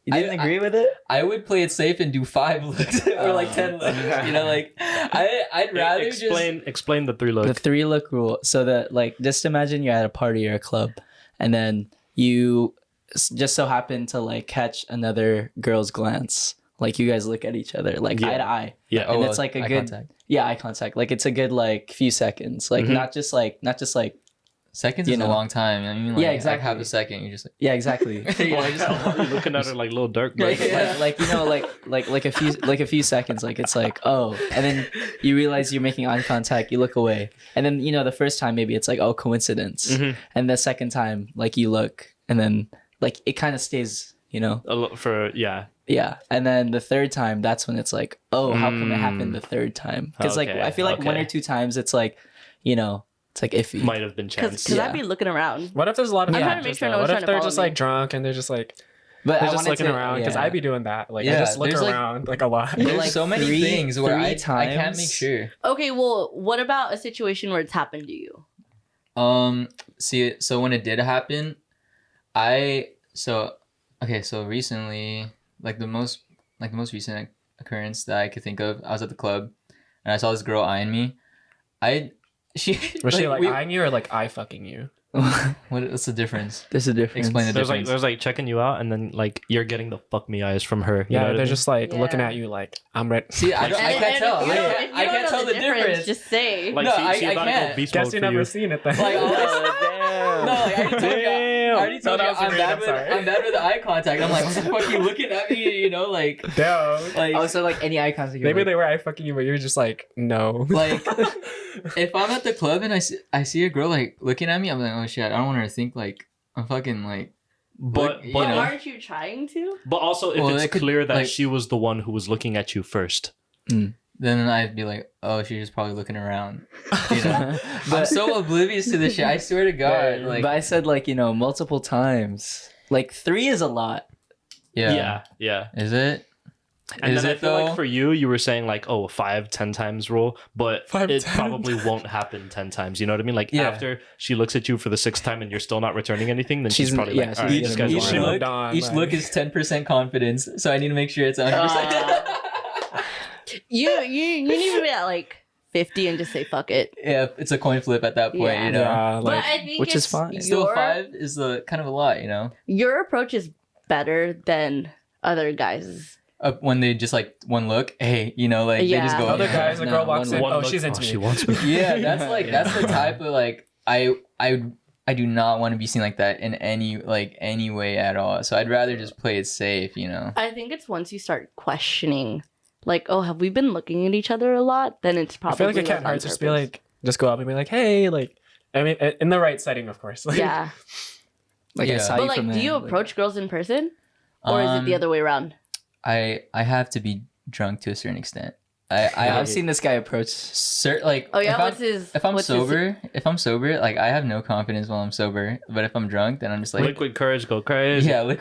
Speaker 2: You didn't agree with it?
Speaker 1: I would play it safe and do 5 looks or like 10 looks. You know, like I'd rather
Speaker 4: Explain the 3 look.
Speaker 2: The 3-look rule. So that like just imagine you're at a party or a club, and then you just so happen to like catch another girl's glance. Like you guys look at each other like
Speaker 4: Yeah.
Speaker 2: eye to eye.
Speaker 4: Yeah.
Speaker 2: and it's like a
Speaker 1: eye
Speaker 2: good
Speaker 1: contact.
Speaker 2: yeah eye contact. Like it's a good like few seconds. Like
Speaker 4: Mhm.
Speaker 2: not just like
Speaker 1: Seconds
Speaker 2: You
Speaker 1: is a
Speaker 2: know.
Speaker 1: long time. I mean, like,
Speaker 2: Yeah,
Speaker 1: like
Speaker 2: exactly.
Speaker 1: half a second. You're just like,
Speaker 2: yeah exactly.
Speaker 1: you know, just,
Speaker 4: You're looking at her like little dark. Bro.
Speaker 1: Yeah.
Speaker 2: like you know like a few seconds, like it's like, oh, and then you realize you're making eye contact, you look away, and then you know the first time maybe it's like, oh, coincidence,
Speaker 4: Mhm.
Speaker 2: and the second time like you look, and then like it kind of stays, you know.
Speaker 4: For yeah.
Speaker 2: Yeah, and then the third time, that's when it's like, oh, how come it happened the third time? Because like
Speaker 4: Okay,
Speaker 2: I feel like one or
Speaker 4: okay.
Speaker 2: two times, it's like, you know, it's like iffy.
Speaker 4: Might have been chance.
Speaker 5: Because
Speaker 2: Yeah.
Speaker 5: I'd be looking around.
Speaker 3: What if there's a lot of
Speaker 5: I'm trying to
Speaker 3: factors,
Speaker 5: make sure
Speaker 3: though?
Speaker 5: no one's
Speaker 3: What
Speaker 5: trying
Speaker 3: if
Speaker 5: to
Speaker 3: they're
Speaker 5: follow
Speaker 3: just
Speaker 5: me.
Speaker 3: like drunk and they're just like
Speaker 2: But
Speaker 3: they're
Speaker 2: I
Speaker 3: just
Speaker 2: wanted
Speaker 3: looking
Speaker 2: to-
Speaker 3: around? Because
Speaker 2: yeah.
Speaker 3: I'd be doing that. Like I
Speaker 1: Yeah,
Speaker 3: just look
Speaker 1: there's, like-
Speaker 3: around like a lot.
Speaker 1: There's
Speaker 2: like
Speaker 1: so many
Speaker 2: three-
Speaker 1: things where
Speaker 2: three
Speaker 1: I can't make
Speaker 2: times?
Speaker 1: sure.
Speaker 5: Okay, well, what about a situation where it's happened to you?
Speaker 1: See, so when it did happen, so recently, like the most recent occurrence that I could think of, I was at the club, and I saw this girl eyeing me.
Speaker 3: Was she like eyeing you or like eye fucking you?
Speaker 1: what's the difference?
Speaker 2: There's a difference.
Speaker 1: Explain the difference.
Speaker 4: There's like checking you out, and then like you're getting the fuck me eyes from her. You know
Speaker 3: Yeah,
Speaker 4: what I
Speaker 3: they're
Speaker 4: mean?
Speaker 3: just like looking
Speaker 5: Yeah.
Speaker 3: at you like I'm ready.
Speaker 1: See, I can't tell.
Speaker 5: If you don't- if you
Speaker 1: I
Speaker 5: don't
Speaker 1: can't
Speaker 5: know
Speaker 1: tell the difference.
Speaker 5: Just say.
Speaker 4: like
Speaker 1: No,
Speaker 4: she
Speaker 1: I
Speaker 4: about to
Speaker 1: can't.
Speaker 4: go beast
Speaker 3: Guess
Speaker 4: mode
Speaker 3: you
Speaker 4: for
Speaker 3: never
Speaker 4: you.
Speaker 3: seen it then.
Speaker 1: Like,
Speaker 4: Damn.
Speaker 1: No, like, I already told you. I already told
Speaker 3: No,
Speaker 1: you
Speaker 3: that was
Speaker 1: I'm
Speaker 3: weird,
Speaker 1: bad
Speaker 3: I'm
Speaker 1: with
Speaker 3: sorry.
Speaker 1: I'm bad with the eye contact. I'm like, what the fuck are you looking at me? You know, like
Speaker 3: Damn.
Speaker 2: Oh, so like any eye contact.
Speaker 3: Maybe they were eye fucking you, but you're just like no.
Speaker 1: like if I'm at the club and I see a girl like looking at me, I'm like, oh shit, I don't want her to think like I'm fucking like.
Speaker 4: But
Speaker 1: you
Speaker 5: But
Speaker 1: know.
Speaker 5: aren't you trying to?
Speaker 4: But also, if
Speaker 1: Well,
Speaker 4: it's
Speaker 1: they could,
Speaker 4: clear that
Speaker 1: like-
Speaker 4: she was the one who was looking at you first.
Speaker 1: Then I'd be like, oh, she's just probably looking around. You know, I'm
Speaker 2: But-
Speaker 1: so oblivious to this shit. I swear to God, like,
Speaker 2: but I said like, you know, multiple times. Like 3 is a lot.
Speaker 1: yeah.
Speaker 4: Yeah.
Speaker 1: Is it?
Speaker 4: And
Speaker 1: Is
Speaker 4: then I
Speaker 1: it
Speaker 4: feel
Speaker 1: though?
Speaker 4: like for you were saying like, oh, 5-10 times rule, but
Speaker 3: 5,
Speaker 4: it
Speaker 3: 10
Speaker 4: probably won't happen 10 times. You know what I mean? Like
Speaker 1: Yeah.
Speaker 4: after she looks at you for the 6th time and you're still not returning anything, then she's
Speaker 2: She's-
Speaker 4: probably
Speaker 2: yeah,
Speaker 4: like,
Speaker 2: she's
Speaker 4: all right,
Speaker 2: gonna
Speaker 4: this guy's
Speaker 2: be
Speaker 1: each
Speaker 3: lying.
Speaker 4: lying.
Speaker 3: Moved on,
Speaker 1: each
Speaker 3: like-
Speaker 1: look is 10% confidence, so I need to make sure it's 100%.
Speaker 5: You need to be at like 50 and just say fuck it.
Speaker 1: Yeah, it's a coin flip at that point,
Speaker 5: Yeah.
Speaker 1: you know.
Speaker 3: Yeah,
Speaker 5: But
Speaker 3: like
Speaker 5: I think
Speaker 2: which is
Speaker 5: it's
Speaker 2: fine.
Speaker 1: Still,
Speaker 5: your
Speaker 1: 5 is kind of a lot, you know.
Speaker 5: your approach is better than other guys'.
Speaker 1: When they just like one look, hey, you know, like they just
Speaker 5: Yeah.
Speaker 1: go.
Speaker 3: other
Speaker 1: yeah.
Speaker 3: guys, a
Speaker 2: No,
Speaker 3: girl walks
Speaker 2: one
Speaker 3: in.
Speaker 2: look.
Speaker 3: Oh, she's into me.
Speaker 4: She wants me.
Speaker 1: Yeah, that's like that's the type of like I do not want to be seen like that in any way at all. So I'd rather just play it safe, you know.
Speaker 5: I think it's once you start questioning, like, oh, have we been looking at each other a lot? Then it's
Speaker 3: I
Speaker 5: probably
Speaker 3: feel like it can't
Speaker 5: like, on
Speaker 3: hurt to just be
Speaker 5: purpose.
Speaker 3: like, just go up and be like, hey, like, I mean, in the right setting, of course. Like,
Speaker 5: Yeah,
Speaker 2: Like
Speaker 1: Yeah.
Speaker 2: I saw
Speaker 5: but
Speaker 2: you
Speaker 5: like,
Speaker 2: from
Speaker 5: do
Speaker 2: there,
Speaker 5: you
Speaker 2: like-
Speaker 5: approach girls in person, or is it the other way around?
Speaker 1: I have to be drunk to a certain extent.
Speaker 2: I've seen this guy approach.
Speaker 1: Like
Speaker 5: Oh yeah,
Speaker 1: if I'm sober, like I have no confidence while I'm sober. But if I'm drunk, then I'm just like,
Speaker 4: Liquid courage, go crazy.
Speaker 1: yeah, look.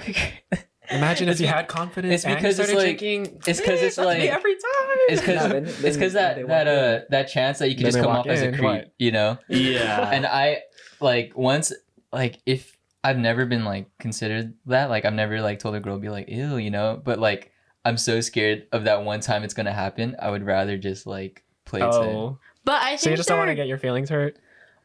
Speaker 3: imagine if you had confidence
Speaker 1: it's
Speaker 3: and
Speaker 1: because
Speaker 3: you
Speaker 1: it's
Speaker 3: started
Speaker 1: like-
Speaker 3: drinking.
Speaker 1: it's 'cause it's
Speaker 3: That's me
Speaker 1: like-
Speaker 3: every time.
Speaker 1: It's
Speaker 2: No, then
Speaker 1: because
Speaker 2: they walk in.
Speaker 1: that chance that you can
Speaker 3: Then
Speaker 1: just
Speaker 3: they
Speaker 1: come
Speaker 3: walk
Speaker 1: off as a
Speaker 3: in,
Speaker 1: creep,
Speaker 3: what?
Speaker 1: you know.
Speaker 4: Yeah.
Speaker 1: And I like once like if I've never been like considered that, like I've never like told a girl be like ew, you know, but like I'm so scared of that one time it's gonna happen. I would rather just like play it safe.
Speaker 3: Oh,
Speaker 5: But I think
Speaker 3: so you just don't want to
Speaker 5: they're-
Speaker 3: get your feelings hurt?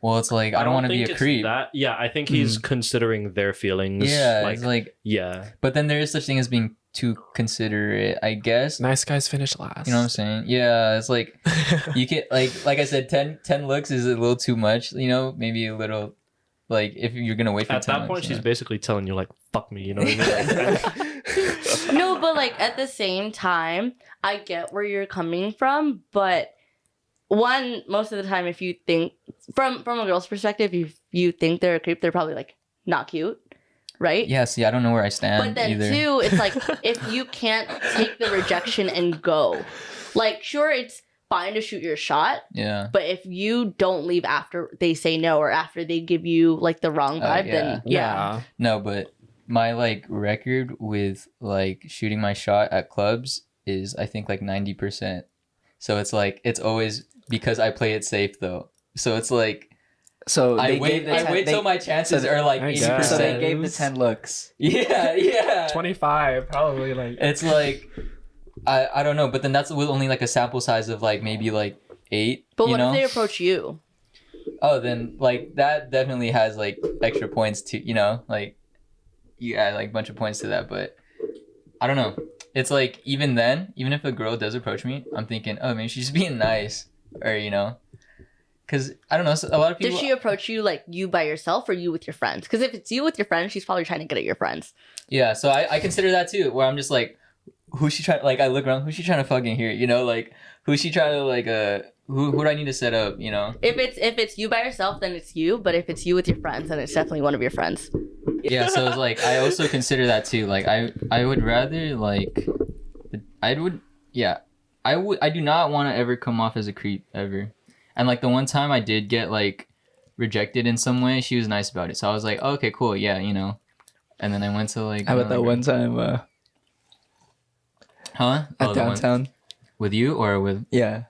Speaker 1: Well, it's like I don't want to be
Speaker 4: think
Speaker 1: a
Speaker 4: it's
Speaker 1: creep.
Speaker 4: That, yeah, I think he's considering their feelings.
Speaker 1: Yeah,
Speaker 4: like,
Speaker 1: it's like,
Speaker 4: yeah.
Speaker 1: but then there is such thing as being too considerate, I guess.
Speaker 3: Nice guys finish last.
Speaker 1: You know what I'm saying? Yeah, it's like you can like I said, 10 looks is a little too much. You know, maybe a little like if you're gonna wait for
Speaker 4: At
Speaker 1: 10
Speaker 4: that
Speaker 1: looks,
Speaker 4: point,
Speaker 1: you
Speaker 4: she's
Speaker 1: know?
Speaker 4: basically telling you like, "Fuck me," you know what I mean? Like,
Speaker 5: No, but like at the same time, I get where you're coming from, but most of the time, if you think from a girl's perspective, if you think they're a creep, they're probably like not cute, right?
Speaker 1: Yeah, see, I don't know where I stand
Speaker 5: But then
Speaker 1: either.
Speaker 5: too, it's like if you can't take the rejection and go, like sure, it's fine to shoot your shot,
Speaker 1: Yeah.
Speaker 5: but if you don't leave after they say no or after they give you like the wrong vibe, then yeah.
Speaker 1: No, but my like record with like shooting my shot at clubs is I think like 90%. So it's like it's always because I play it safe though. So it's like
Speaker 2: So
Speaker 1: I
Speaker 2: they
Speaker 1: wait
Speaker 2: gave the 10
Speaker 1: till my chances
Speaker 2: so-
Speaker 1: are like
Speaker 3: I
Speaker 1: 80%.
Speaker 3: guess.
Speaker 2: So they gave the 10 looks.
Speaker 1: Yeah.
Speaker 3: 25, probably like.
Speaker 1: It's like I don't know, but then that's with only like a sample size of like maybe like 8.
Speaker 5: But
Speaker 1: you
Speaker 5: what
Speaker 1: know?
Speaker 5: if they approach you?
Speaker 1: Oh, then like that definitely has like extra points to, you know, like you add like a bunch of points to that, but I don't know. It's like even then, even if a girl does approach me, I'm thinking, oh, maybe she's being nice, or you know, because I don't know. So a lot of people.
Speaker 5: Does she approach you like you by yourself or you with your friends? Because if it's you with your friends, she's probably trying to get at your friends.
Speaker 1: Yeah, so I consider that too. Where I'm just like, who's she trying? Like I look around, who's she trying to fucking hear? You know, like who's she trying to like who do I need to set up? You know.
Speaker 5: If it's you by yourself, then it's you. But if it's you with your friends, then it's definitely one of your friends.
Speaker 1: Yeah, so it's like I also consider that too. Like I would rather like I would yeah I do not want to ever come off as a creep ever. And like the one time I did get like rejected in some way, she was nice about it. So I was like, oh, okay, cool, yeah, you know. And then I went to like
Speaker 2: How about that one time
Speaker 1: at
Speaker 2: downtown?
Speaker 1: With you or with
Speaker 2: Yeah.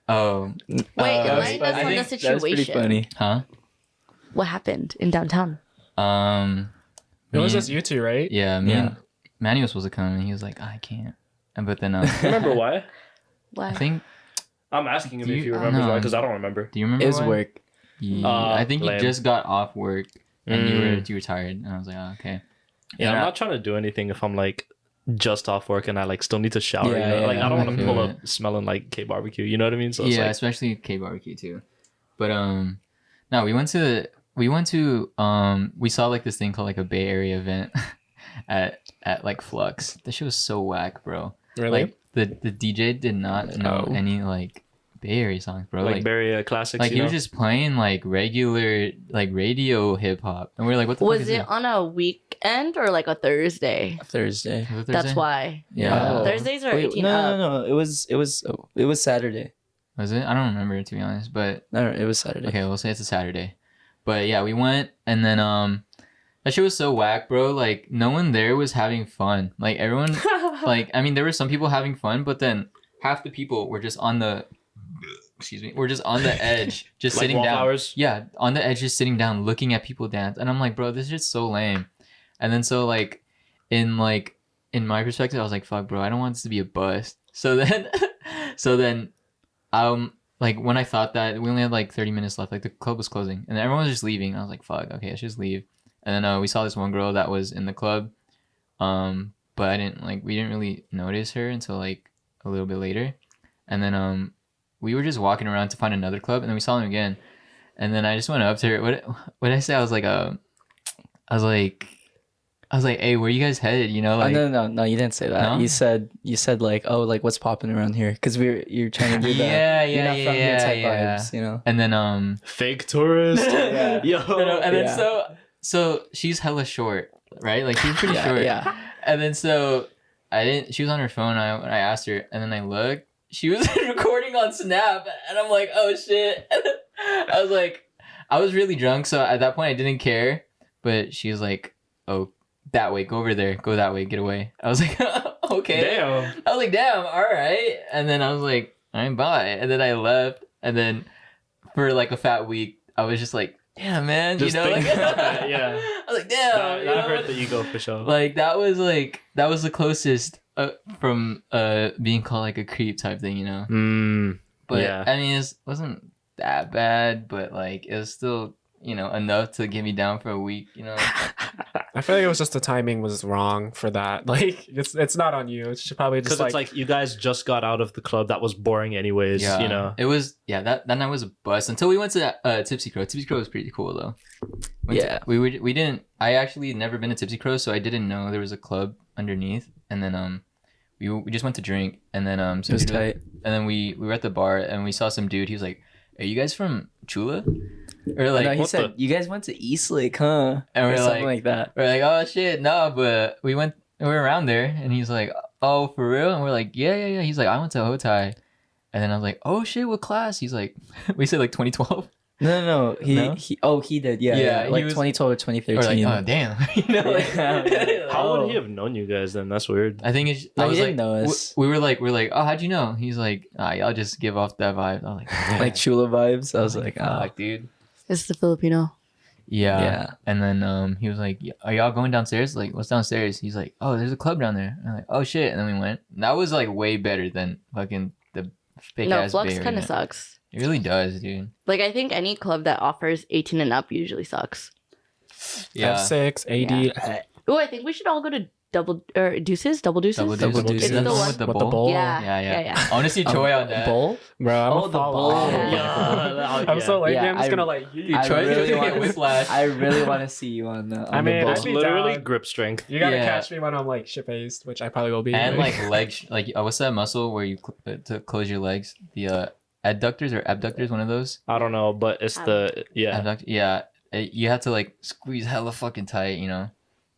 Speaker 1: oh
Speaker 5: Wait,
Speaker 2: that
Speaker 5: enlighten
Speaker 2: was
Speaker 5: us on
Speaker 2: funny.
Speaker 5: the
Speaker 2: That was pretty
Speaker 5: situation.
Speaker 2: funny.
Speaker 1: huh
Speaker 5: What happened in downtown?
Speaker 3: It was
Speaker 1: me-
Speaker 3: just you two, right?
Speaker 1: yeah me
Speaker 2: Yeah.
Speaker 1: and Manny was supposed to come and he was like, I can't. And but then
Speaker 4: Remember why?
Speaker 5: What?
Speaker 1: I think
Speaker 4: I'm asking him
Speaker 1: Do
Speaker 4: if
Speaker 1: you-
Speaker 4: he remembers
Speaker 1: no.
Speaker 4: why, because I don't remember.
Speaker 1: do you remember
Speaker 2: It was
Speaker 1: why?
Speaker 2: work.
Speaker 1: Yeah, I think
Speaker 4: lame.
Speaker 1: you just got off work and
Speaker 4: Mm.
Speaker 1: you were tired and I was like, oh, okay.
Speaker 4: Yeah,
Speaker 1: And
Speaker 4: I'm
Speaker 1: I-
Speaker 4: not trying to do anything if I'm like just off work and I like still need to shower.
Speaker 2: Yeah,
Speaker 4: you know?
Speaker 2: yeah,
Speaker 4: Like I don't
Speaker 1: I
Speaker 4: want to
Speaker 1: feel
Speaker 4: pull
Speaker 1: it.
Speaker 4: up smelling like K barbecue. You know what I mean? So it's
Speaker 1: yeah,
Speaker 4: like,
Speaker 1: especially K barbecue too. But no, we went to we saw like this thing called like a Bay Area event at like Flux. That shit was so whack, bro.
Speaker 3: Really?
Speaker 1: Like the DJ did not know
Speaker 2: Oh.
Speaker 1: any like Bay Area songs, bro.
Speaker 4: like Barry classics.
Speaker 1: like
Speaker 4: you
Speaker 1: he
Speaker 4: know?
Speaker 1: was just playing like regular like radio hip hop, and we are like, what the fuck
Speaker 5: Was
Speaker 1: is
Speaker 5: it
Speaker 1: this?
Speaker 5: on a weekend or like a Thursday?
Speaker 2: Thursday.
Speaker 1: Was it
Speaker 5: That's
Speaker 1: Thursday?
Speaker 5: why.
Speaker 1: Yeah.
Speaker 2: Oh.
Speaker 5: Thursdays are
Speaker 2: Wait,
Speaker 5: 18
Speaker 2: no,
Speaker 5: up.
Speaker 2: no. It was Saturday.
Speaker 1: Was it? I don't remember to be honest, but
Speaker 2: No, it was Saturday.
Speaker 1: okay, we'll say it's a Saturday. But yeah, we went and then that shit was so whack, bro. Like no one there was having fun. Like everyone like I mean there were some people having fun, but then half the people were just on the we're just on the edge, just
Speaker 4: Like
Speaker 1: sitting down.
Speaker 4: wallflowers?
Speaker 1: Yeah, on the edge just sitting down looking at people dance. And I'm like, bro, this is just so lame. And then so like in my perspective, I was like, fuck bro, I don't want this to be a bust. So then like when I thought that we only had like 30 minutes left, like the club was closing and everyone was just leaving. I was like, fuck, okay, let's just leave. And then we saw this one girl that was in the club, but we didn't really notice her until like a little bit later. And then we were just walking around to find another club, and then we saw him again. And then I just went up to her. What did I say? I was like, hey, where you guys headed? You know, like
Speaker 2: No, you didn't say that.
Speaker 1: No?
Speaker 2: You said like, oh, like what's popping around here? Because you're trying to do that.
Speaker 1: Yeah,
Speaker 2: You're not from here type
Speaker 1: yeah.
Speaker 2: vibes, you know.
Speaker 1: And then
Speaker 4: fake tourist.
Speaker 2: Yeah.
Speaker 4: Yo.
Speaker 1: and then
Speaker 2: Yeah.
Speaker 1: so she's hella short, right? Like she's pretty
Speaker 2: Yeah,
Speaker 1: short.
Speaker 2: yeah.
Speaker 1: And then so she was on her phone. I asked her, and then I looked. She was recording on Snap, and I'm like, oh shit. And then I was like, I was really drunk, so at that point I didn't care. But she was like, oh, that way, go over there, go that way, get away. I was like, okay.
Speaker 4: Damn.
Speaker 1: I was like, damn, all right. And then I was like, all right, bye. And then I left. And then for like a fat week, I was just like, damn, man,
Speaker 4: Just
Speaker 1: you know, like,
Speaker 4: think- yeah.
Speaker 1: I was like, damn,
Speaker 4: That,
Speaker 1: you
Speaker 4: that
Speaker 1: know?
Speaker 4: hurt the ego for sure.
Speaker 1: Like that was the closest from being called like a creep type thing, you know. But
Speaker 4: yeah.
Speaker 1: I mean, it wasn't that bad, but like it was still, you know, enough to get me down for a week, you know.
Speaker 3: I feel like it was just the timing was wrong for that. Like it's not on you. It's probably just
Speaker 4: Because it's like you guys just got out of the club that was boring anyways,
Speaker 1: Yeah,
Speaker 4: you know.
Speaker 1: it was. Yeah, that night was a bust until we went to Tipsy Crow. Tipsy Crow was pretty cool though.
Speaker 2: Yeah.
Speaker 1: We didn't. I actually never been to Tipsy Crow, so I didn't know there was a club underneath. And then we just went to drink, and then
Speaker 2: It was tight.
Speaker 1: And then we were at the bar, and we saw some dude. He was like, "Are you guys from Chula?" Or like,
Speaker 2: No, he
Speaker 4: what
Speaker 2: said you guys went to Eastlake, huh?
Speaker 1: And
Speaker 2: Or
Speaker 1: we're
Speaker 2: something
Speaker 1: like-
Speaker 2: like that.
Speaker 1: we're like, "Oh shit, no!" But we were around there, and he's like, "Oh, for real?" And we're like, "Yeah." He's like, "I went to Hotai," and then I was like, "Oh shit, what class?" He's like, "We said like 2012."
Speaker 2: No.
Speaker 1: No?
Speaker 2: He did. Yeah.
Speaker 1: Yeah, he
Speaker 2: Like
Speaker 1: was-
Speaker 2: 2012 or
Speaker 1: Or
Speaker 2: 2013.
Speaker 1: like, oh damn, you know, like,
Speaker 2: Yeah.
Speaker 4: How would
Speaker 2: Oh.
Speaker 4: he have known you guys then? That's weird.
Speaker 1: I think it's.
Speaker 2: No,
Speaker 1: I
Speaker 2: he
Speaker 1: was
Speaker 2: didn't
Speaker 1: like,
Speaker 2: know us.
Speaker 1: we're like, oh, how'd you know? He's like, y'all just give off that vibe. I was like,
Speaker 2: Like Chula vibes. I was like,
Speaker 1: fuck, dude.
Speaker 5: It's the Filipino.
Speaker 1: Yeah.
Speaker 2: Yeah.
Speaker 1: And then he was like, are y'all going downstairs? Like, what's downstairs? He's like, oh, there's a club down there. And I'm like, oh shit. And then we went. And that was like way better than fucking the fake
Speaker 5: No,
Speaker 1: ass
Speaker 5: Flux
Speaker 1: Bay
Speaker 5: kind of
Speaker 1: Area.
Speaker 5: sucks.
Speaker 1: It really does, dude.
Speaker 5: Like I think any club that offers 18 and up usually sucks.
Speaker 1: Yeah.
Speaker 3: F6, AD.
Speaker 5: Oh, I think we should all go to double deuces.
Speaker 1: Double
Speaker 5: It's
Speaker 1: deuces.
Speaker 2: Double
Speaker 5: the
Speaker 2: deuces.
Speaker 5: one.
Speaker 1: with the
Speaker 3: With the
Speaker 1: bowl.
Speaker 3: bowl.
Speaker 5: Yeah.
Speaker 1: Yeah. I want to see Troy on that.
Speaker 2: bowl.
Speaker 3: Bro, I'm
Speaker 2: Oh,
Speaker 3: a
Speaker 2: the
Speaker 3: follow.
Speaker 2: bowl.
Speaker 4: Yeah.
Speaker 3: I'm so lazy.
Speaker 2: Yeah,
Speaker 3: I'm just
Speaker 2: I-
Speaker 3: gonna like.
Speaker 1: Dude,
Speaker 2: I
Speaker 1: Troy
Speaker 2: really
Speaker 1: get
Speaker 2: wanna-
Speaker 1: whiplash.
Speaker 2: I really want to see you on the.
Speaker 3: I mean,
Speaker 2: the bowl.
Speaker 3: I'd
Speaker 4: It's
Speaker 3: be
Speaker 4: literally
Speaker 3: down.
Speaker 4: grip strength.
Speaker 3: You gotta
Speaker 1: Yeah.
Speaker 3: catch me when I'm like shit faced, which I probably will be.
Speaker 1: And like what's that muscle where you to close your legs? The adductors or abductors, one of those.
Speaker 4: I don't know, but it's the yeah.
Speaker 1: Yeah. you have to like squeeze hella fucking tight, you know.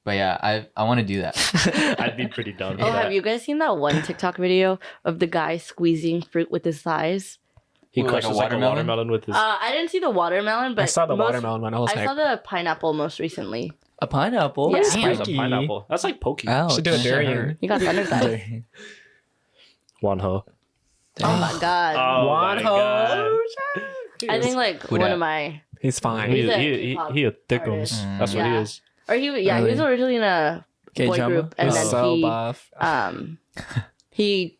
Speaker 1: But yeah, I want to do that.
Speaker 4: I'd be pretty down with
Speaker 5: Oh,
Speaker 4: that.
Speaker 5: have you guys seen that one TikTok video of the guy squeezing fruit with his thighs?
Speaker 4: He
Speaker 1: Ooh, like a
Speaker 4: crushes like a
Speaker 1: watermelon?
Speaker 4: watermelon with his.
Speaker 5: I didn't see the watermelon, but
Speaker 3: I saw the watermelon one. I was
Speaker 5: I
Speaker 3: like,
Speaker 5: saw the pineapple most recently.
Speaker 2: A pineapple.
Speaker 5: Yeah.
Speaker 4: There's a
Speaker 3: spiky.
Speaker 4: pineapple. That's like pokey.
Speaker 2: Ouch.
Speaker 3: should do a durian.
Speaker 5: You got thunder thighs.
Speaker 4: One ho.
Speaker 5: Oh my god.
Speaker 4: Oh
Speaker 3: One
Speaker 4: my
Speaker 3: ho.
Speaker 4: God.
Speaker 5: I think like
Speaker 1: Who
Speaker 5: one
Speaker 1: dat?
Speaker 5: of my
Speaker 3: He's fine.
Speaker 5: He's a
Speaker 4: He a thickums.
Speaker 5: artist.
Speaker 4: That's what he
Speaker 5: Yeah.
Speaker 4: is.
Speaker 5: or he he was
Speaker 2: Really?
Speaker 5: originally in a boy
Speaker 2: K-drama?
Speaker 5: group and
Speaker 3: He's
Speaker 5: then
Speaker 3: so
Speaker 5: he
Speaker 3: buff.
Speaker 5: he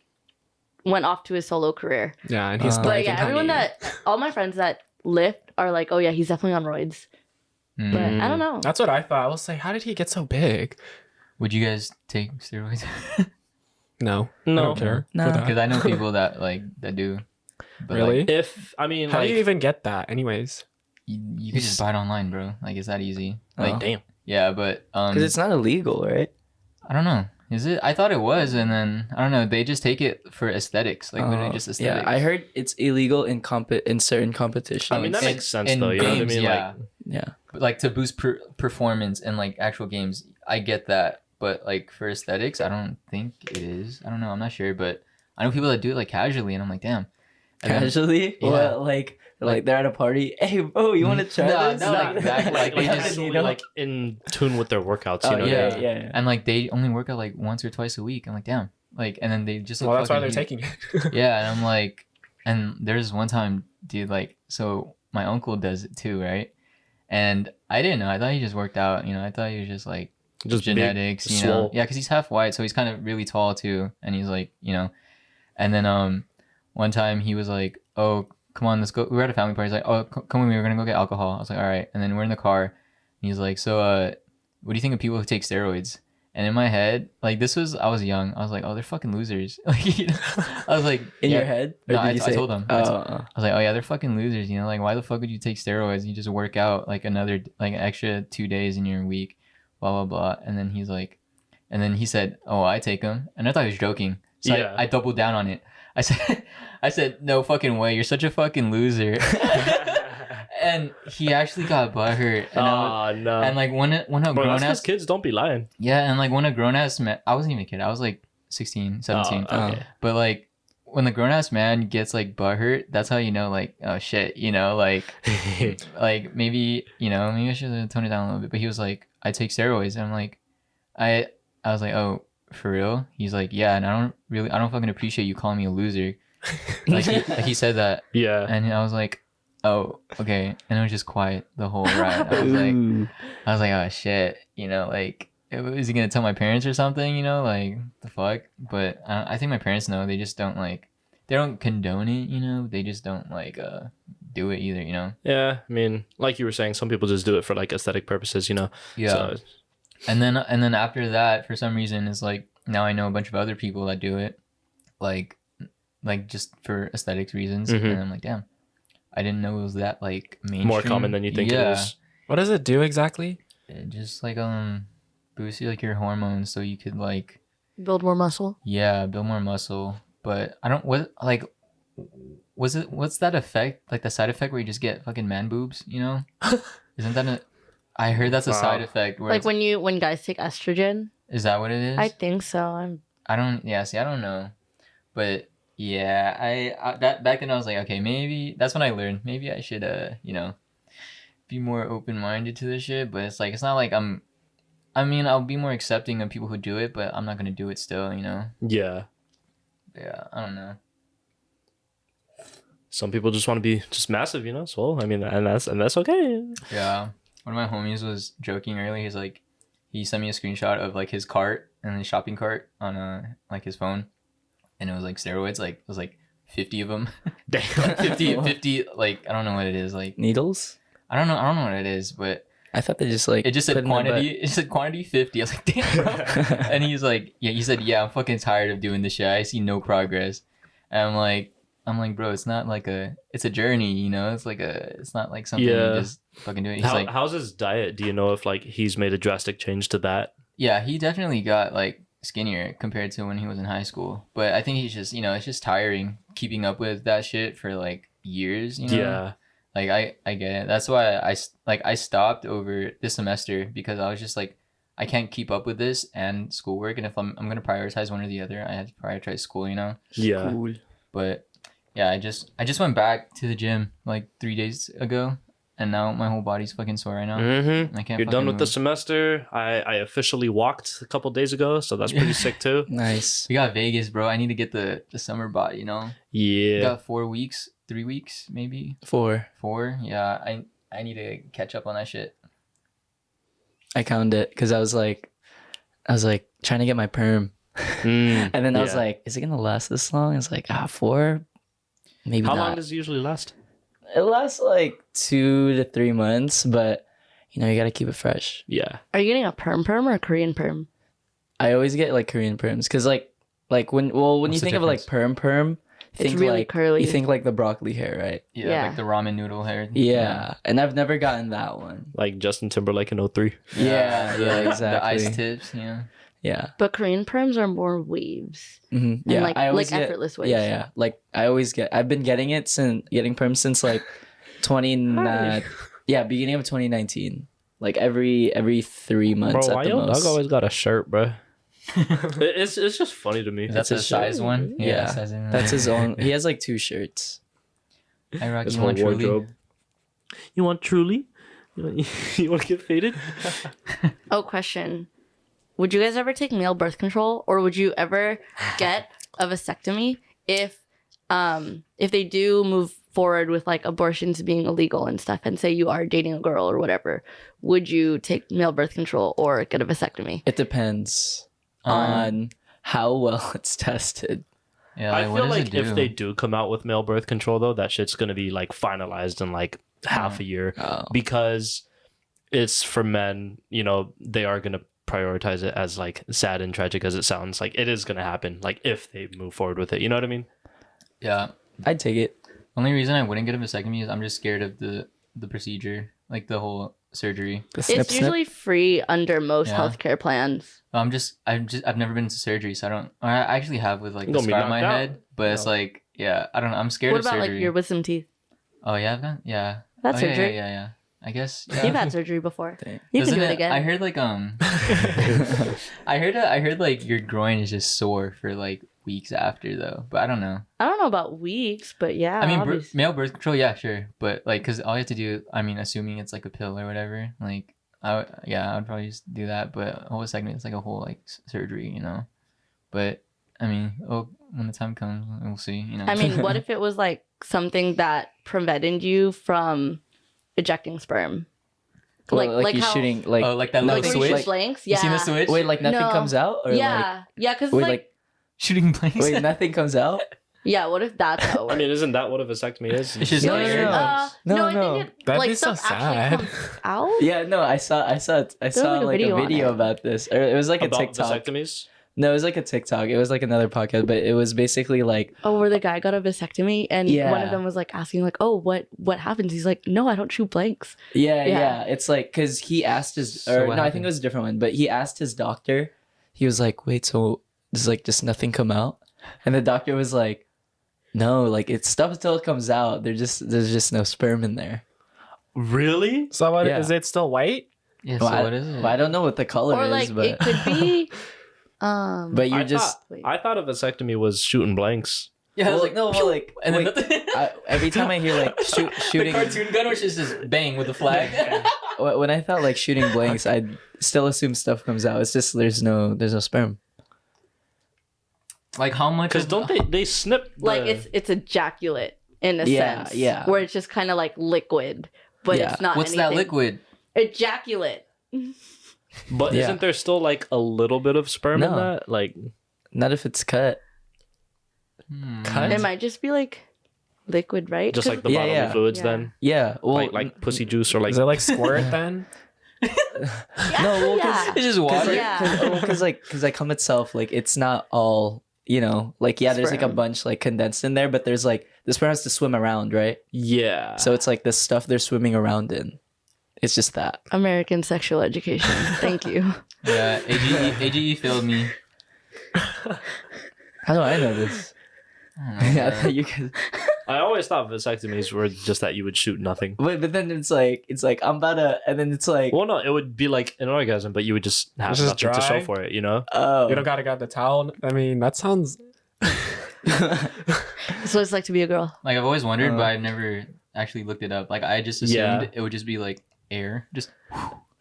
Speaker 5: went off to his solo career.
Speaker 3: Yeah, and he's
Speaker 2: But
Speaker 5: But
Speaker 3: like,
Speaker 5: yeah, everyone all my friends that lift are like, oh yeah, he's definitely on roids.
Speaker 1: Mm.
Speaker 5: But I don't know.
Speaker 3: That's what I thought. I was like, how did he get so big?
Speaker 1: Would you guys take steroids?
Speaker 3: No, I
Speaker 4: No.
Speaker 3: don't care.
Speaker 2: No.
Speaker 3: for that.
Speaker 1: Because I know people that like that do. But
Speaker 3: Really?
Speaker 1: Like,
Speaker 4: If I mean,
Speaker 3: How
Speaker 4: like,
Speaker 3: do you even get that? Anyways,
Speaker 1: you could just buy it online, bro. Like it's that easy. Like
Speaker 2: Oh.
Speaker 4: damn.
Speaker 1: yeah, but
Speaker 2: Because it's not illegal, right?
Speaker 1: I don't know. Is it? I thought it was, and then I don't know. They just take it for aesthetics, like literally just aesthetics.
Speaker 2: Yeah, I heard it's illegal in certain competitions.
Speaker 4: I mean, that
Speaker 1: in-
Speaker 4: makes sense
Speaker 1: in
Speaker 4: though. You know what I
Speaker 1: games,
Speaker 4: mean?
Speaker 1: yeah.
Speaker 4: Like,
Speaker 2: yeah.
Speaker 1: But, like to boost performance in like actual games, I get that. But like for aesthetics, I don't think it is. I don't know. I'm not sure, but I know people that do it like casually, and I'm like, damn. And then-
Speaker 2: Casually?
Speaker 1: Yeah.
Speaker 2: Well, like they're at a party. Hey, bro, you want to try
Speaker 1: No,
Speaker 2: this?
Speaker 1: no, like exactly, like, they
Speaker 4: like,
Speaker 1: just,
Speaker 2: you know?
Speaker 4: like in tune with their workouts. You
Speaker 2: Oh,
Speaker 4: know?
Speaker 2: yeah,
Speaker 1: yeah.
Speaker 2: yeah.
Speaker 1: and like they only work out like once or twice a week. I'm like, damn. Like, and then they just look
Speaker 3: well, that's why they're
Speaker 1: fucking huge.
Speaker 3: taking it.
Speaker 1: Yeah, and I'm like, and there's one time, dude, like, so my uncle does it too, right? And I didn't know. I thought he just worked out. You know, I thought he was just like
Speaker 4: Just big,
Speaker 1: genetics. You know,
Speaker 4: swole.
Speaker 1: yeah, because he's half white, so he's kind of really tall too. And he's like, you know, and then one time he was like, oh, come on, let's go. We were at a family party. He's like, oh, come with me. We're gonna go get alcohol. I was like, all right. And then we're in the car. And he's like, so what do you think of people who take steroids? And in my head, like I was young. I was like, oh, they're fucking losers. Like, you know? I was like,
Speaker 2: In
Speaker 1: yeah.
Speaker 2: your head? Or
Speaker 1: No,
Speaker 2: did
Speaker 1: I
Speaker 2: you say?
Speaker 1: told him.
Speaker 2: Oh,
Speaker 1: I was like, oh yeah, they're fucking losers. You know, like why the fuck would you take steroids? You just work out like another like an extra 2 days in your week, blah blah blah. And then he's like, and then he said, oh, I take them, and I thought he was joking. So
Speaker 4: Yeah.
Speaker 1: I doubled down on it. I said, no fucking way. You're such a fucking loser. And he actually got butthurt. And,
Speaker 4: No.
Speaker 1: and like when a
Speaker 4: Bro,
Speaker 1: grown
Speaker 4: that's 'cause
Speaker 1: ass
Speaker 4: kids don't be lying.
Speaker 1: yeah, and like when a grown ass man, I wasn't even a kid. I was like 16, 17.
Speaker 4: Oh, okay.
Speaker 1: But like when the grown ass man gets like butthurt, that's how you know like oh shit, you know like maybe you know maybe I should have toned it down a little bit. But he was like, I take steroids. And I'm like, I was like, oh for real? He's like, yeah, and I don't fucking appreciate you calling me a loser. Like he said that,
Speaker 4: Yeah.
Speaker 1: and I was like, oh okay, and it was just quiet the whole ride.
Speaker 2: Ooh.
Speaker 1: I was like, oh shit, you know, like, is he gonna tell my parents or something? You know, like the fuck. But I think my parents know. They just don't like, they don't condone it. You know, they just don't like do it either. You know.
Speaker 4: Yeah. I mean, like you were saying, some people just do it for like aesthetic purposes. You know.
Speaker 1: Yeah.
Speaker 4: So,
Speaker 1: And then after that, for some reason, is like now I know a bunch of other people that do it, like just for aesthetics reasons.
Speaker 4: Mhm.
Speaker 1: And I'm like, damn, I didn't know it was that like mainstream.
Speaker 4: more common than you think it is.
Speaker 3: What does it do exactly?
Speaker 1: It just like boost you like your hormones so you could like
Speaker 5: Build more muscle.
Speaker 1: yeah build more muscle. But I don't what like what's that effect, like the side effect where you just get fucking man boobs, you know? Isn't that I heard that's a
Speaker 4: Wow.
Speaker 1: side effect where
Speaker 5: Like when guys take estrogen.
Speaker 1: is that what it is?
Speaker 5: I think so.
Speaker 1: I don't I don't know. But yeah, I that back then I was like, okay, maybe that's when I learned maybe I should you know, be more open-minded to this shit. But it's like it's not like I'll be more accepting of people who do it, but I'm not gonna do it still, you know?
Speaker 4: Yeah.
Speaker 1: Yeah, I don't know.
Speaker 4: Some people just want to be just massive, you know. So I mean, and that's okay.
Speaker 1: Yeah. One of my homies was joking earlier. He's like, he sent me a screenshot of like his cart and his shopping cart on like his phone, and it was like steroids. Like it was like 50 of them.
Speaker 4: Damn.
Speaker 1: 50 like I don't know what it is. Like
Speaker 2: Needles?
Speaker 1: I don't know what it is, but
Speaker 2: I thought they just like
Speaker 1: it just
Speaker 2: put
Speaker 1: said
Speaker 2: in their
Speaker 1: quantity. It said quantity 50. I was like, damn, bro. And he's like, yeah. He said, yeah, I'm fucking tired of doing this shit. I see no progress. And I'm like, bro, it's not like it's a journey, you know. It's not like something
Speaker 4: Yeah.
Speaker 1: you just fucking do it. He's like,
Speaker 4: How's his diet? Do you know if like he's made a drastic change to that?
Speaker 1: yeah, he definitely got like skinnier compared to when he was in high school. But I think he's just, you know, it's just tiring keeping up with that shit for like years, you know.
Speaker 4: Yeah.
Speaker 1: Like I get it. That's why I stopped over this semester because I was just like I can't keep up with this and schoolwork, and if I'm gonna prioritize one or the other, I have to prioritize school, you know.
Speaker 4: Yeah.
Speaker 2: Cool.
Speaker 1: But yeah, I just went back to the gym like 3 days ago, and now my whole body's fucking sore right now.
Speaker 4: Mm-hmm.
Speaker 1: I can't.
Speaker 4: You're done
Speaker 1: fucking
Speaker 4: with the
Speaker 1: move.
Speaker 4: semester. I officially walked a couple days ago, so that's pretty sick too.
Speaker 2: Nice.
Speaker 1: We got Vegas, bro. I need to get the summer body, you know. We
Speaker 4: Yeah.
Speaker 1: got 4 weeks, 3 weeks, maybe
Speaker 2: 4.
Speaker 1: 4. Yeah, I need to catch up on that shit.
Speaker 2: I counted it because I was like trying to get my perm,
Speaker 4: Mm,
Speaker 2: and then I was
Speaker 4: yeah.
Speaker 2: like, is it gonna last this long? It's like 4, maybe
Speaker 4: How
Speaker 2: not.
Speaker 4: long does it usually last?
Speaker 2: It lasts like 2 to 3 months, but you know you gotta keep it fresh.
Speaker 4: Yeah.
Speaker 5: Are you getting a perm or a Korean perm?
Speaker 2: I always get like Korean perms because like when you
Speaker 1: What's the
Speaker 2: think of like perm, you
Speaker 5: It's
Speaker 2: think
Speaker 5: really
Speaker 2: like
Speaker 5: curly.
Speaker 2: you think like the broccoli hair, right?
Speaker 1: Yeah,
Speaker 5: Yeah.
Speaker 1: like the ramen noodle hair.
Speaker 2: Yeah, and I've never gotten that one.
Speaker 4: Like Justin Timberlake in 03.
Speaker 2: Yeah,
Speaker 1: the
Speaker 2: exactly.
Speaker 1: ice tips. Yeah.
Speaker 2: Yeah,
Speaker 5: But Korean perms are more waves.
Speaker 2: mm-hmm.
Speaker 5: And
Speaker 2: Yeah.
Speaker 5: like
Speaker 2: I always get,
Speaker 5: effortless waves.
Speaker 2: Yeah. Like I've been getting perm since like 20.
Speaker 5: Hi.
Speaker 2: Yeah, beginning of 2019. Like every 3 months
Speaker 4: Bro,
Speaker 2: at
Speaker 4: why
Speaker 2: the
Speaker 4: your
Speaker 2: most.
Speaker 4: dog always got a shirt, bro? it's just funny to me.
Speaker 1: Is that
Speaker 2: That's
Speaker 1: the
Speaker 2: his shirt.
Speaker 1: size one?
Speaker 2: Yeah,
Speaker 1: size one.
Speaker 2: That's his own. He has like 2 shirts.
Speaker 1: I rock
Speaker 4: His
Speaker 1: you
Speaker 4: whole
Speaker 1: want truly.
Speaker 4: wardrobe. You want truly? You want to get faded?
Speaker 5: Oh, question. Would you guys ever take male birth control, or would you ever get a vasectomy if they do move forward with like abortions being illegal and stuff, and say you are dating a girl or whatever? Would you take male birth control or get a vasectomy?
Speaker 2: It depends on how well it's tested.
Speaker 1: Yeah,
Speaker 4: I
Speaker 1: like, what
Speaker 4: feel
Speaker 1: does
Speaker 4: like
Speaker 1: it do?
Speaker 4: if they do come out with male birth control, though, that shit's gonna be like finalized in like half a year
Speaker 2: Oh.
Speaker 4: because it's for men. You know, they are gonna prioritize it as like sad and tragic as it sounds. Like it is gonna happen. Like if they move forward with it, you know what I mean?
Speaker 1: Yeah.
Speaker 2: I'd take it.
Speaker 1: Only reason I wouldn't get a vasectomy is I'm just scared of the procedure, like the whole surgery.
Speaker 2: The snip,
Speaker 5: It's usually free under most
Speaker 1: Yeah.
Speaker 5: healthcare plans.
Speaker 1: I've never been to surgery, so I don't. I actually have with like
Speaker 4: You're
Speaker 1: the
Speaker 4: gonna be
Speaker 1: scar on my
Speaker 4: knocked out.
Speaker 1: head, but it's
Speaker 4: No.
Speaker 1: like, yeah, I don't know. I'm scared
Speaker 5: What
Speaker 1: of
Speaker 5: about
Speaker 1: surgery.
Speaker 5: like your wisdom teeth?
Speaker 1: Oh yeah, I've got yeah.
Speaker 5: That's
Speaker 1: Oh, yeah,
Speaker 5: surgery.
Speaker 1: Yeah. I guess. Yeah.
Speaker 5: You've had surgery before.
Speaker 2: Dang.
Speaker 5: You
Speaker 1: Doesn't
Speaker 5: can do it
Speaker 1: it-
Speaker 5: again.
Speaker 1: I heard like I heard like your groin is just sore for like weeks after though, but I don't know.
Speaker 5: I don't know about weeks, but yeah.
Speaker 1: I mean,
Speaker 5: obviously.
Speaker 1: male birth control, yeah, sure, but like, cause all you have to do, I mean, assuming it's like a pill or whatever, like, I would probably just do that. But a whole segment is like a whole like surgery, you know. But I mean, when the time comes, we'll see, you know.
Speaker 5: I mean, what if it was like something that prevented you from ejecting sperm?
Speaker 2: Well, like you're
Speaker 5: how,
Speaker 2: shooting like
Speaker 1: oh, like that
Speaker 2: No,
Speaker 1: little
Speaker 5: like where you
Speaker 1: switch.
Speaker 5: shoot blanks?
Speaker 1: You
Speaker 5: Yeah.
Speaker 1: seen the switch?
Speaker 2: wait, like nothing
Speaker 5: No.
Speaker 2: comes out, or
Speaker 5: Yeah. Yeah, because
Speaker 2: like
Speaker 5: like,
Speaker 2: wait,
Speaker 1: Shooting blanks.
Speaker 2: wait, nothing comes out.
Speaker 5: yeah, what if that's how it
Speaker 4: I
Speaker 5: works?
Speaker 4: mean, isn't that what a vasectomy is?
Speaker 1: It's just
Speaker 2: No,
Speaker 1: like
Speaker 2: no, no.
Speaker 5: I
Speaker 2: No.
Speaker 5: think it,
Speaker 3: That'd
Speaker 5: like
Speaker 3: be so
Speaker 5: stuff actually
Speaker 3: sad.
Speaker 5: comes out.
Speaker 2: Yeah, no, I saw
Speaker 5: like
Speaker 2: like
Speaker 5: a
Speaker 2: a
Speaker 5: video on
Speaker 2: video
Speaker 5: it.
Speaker 2: about this, or it was like
Speaker 4: About
Speaker 2: a TikTok.
Speaker 4: vasectomies?
Speaker 2: No, it was like a TikTok. It was like another podcast, but it was basically like,
Speaker 5: Oh, where the guy got a vasectomy and one
Speaker 2: Yeah.
Speaker 5: of them was like asking like, "Oh, what happens?" He's like, "No, I don't shoot blanks."
Speaker 2: yeah.
Speaker 5: Yeah.
Speaker 2: It's like because he asked his,
Speaker 1: So
Speaker 2: or
Speaker 1: what
Speaker 2: no, I think
Speaker 1: happened?
Speaker 2: it was a different one, but he asked his doctor. He was like, "Wait, so does like just nothing come out?" And the doctor was like, "No, like it's stuff still comes out. There's just no sperm in there."
Speaker 4: Really?
Speaker 3: So what
Speaker 2: Yeah.
Speaker 3: is it still white?
Speaker 1: Yeah.
Speaker 2: Well,
Speaker 1: So what is it?
Speaker 2: Well, I don't know what the color
Speaker 5: Or
Speaker 2: is,
Speaker 5: like
Speaker 2: but
Speaker 5: it could be
Speaker 2: but you just
Speaker 4: I thought a vasectomy was shooting blanks.
Speaker 1: Yeah. I was
Speaker 2: well,
Speaker 1: like,
Speaker 2: no, well, like
Speaker 1: and then
Speaker 2: wait,
Speaker 1: nothing.
Speaker 2: every time I hear like
Speaker 1: the
Speaker 2: shooting,
Speaker 1: cartoon gun, which is just bang with the flag.
Speaker 2: when I thought like shooting blanks, I still assume stuff comes out. It's just there's no sperm.
Speaker 1: Like how much?
Speaker 4: Because don't they snip?
Speaker 5: like
Speaker 4: the-
Speaker 5: it's ejaculate in a
Speaker 2: Yeah,
Speaker 5: sense.
Speaker 2: yeah.
Speaker 5: Where it's just kind of like liquid, but
Speaker 2: Yeah.
Speaker 5: it's not
Speaker 1: What's
Speaker 5: anything.
Speaker 1: that liquid?
Speaker 5: Ejaculate.
Speaker 4: But
Speaker 2: Yeah.
Speaker 4: isn't there still like a little bit of sperm in
Speaker 2: No.
Speaker 4: that? Like
Speaker 2: Not if it's cut. Cut?
Speaker 5: It might just be like liquid, right?
Speaker 4: just
Speaker 5: 'Cause-
Speaker 4: like the
Speaker 2: Yeah,
Speaker 4: bodily
Speaker 2: yeah.
Speaker 4: fluids
Speaker 5: Yeah.
Speaker 4: then?
Speaker 2: Yeah. Well,
Speaker 4: Like pussy juice or like
Speaker 3: Is it like squirt then?
Speaker 2: no. Well,
Speaker 5: yeah.
Speaker 1: It's just water.
Speaker 5: Yeah.
Speaker 2: Because like cum itself, like it's not all, like there's like a
Speaker 5: Sperm.
Speaker 2: bunch like condensed in there, but there's like the sperm has to swim around, right?
Speaker 4: yeah.
Speaker 2: So it's like the stuff they're swimming around in. It's just that.
Speaker 5: American sexual education. Thank you.
Speaker 1: Yeah. AGE failed me.
Speaker 2: How do I know this?
Speaker 1: I don't know,
Speaker 2: Yeah, I
Speaker 1: bro.
Speaker 2: thought you guys.
Speaker 4: I always thought vasectomies were just that you would shoot nothing.
Speaker 2: But then it's like I'm about to, and then it's like,
Speaker 4: Well, no, it would be like an orgasm, but you would just have
Speaker 3: It's just
Speaker 4: nothing to show
Speaker 3: dry?
Speaker 4: for it, you know?
Speaker 2: oh,
Speaker 3: You don't gotta got the towel. I mean, that sounds.
Speaker 5: So it's like to be a girl.
Speaker 1: Like I've always wondered, but I've never actually looked it up. Like I just assumed
Speaker 4: Yeah.
Speaker 1: it would just be like air, just.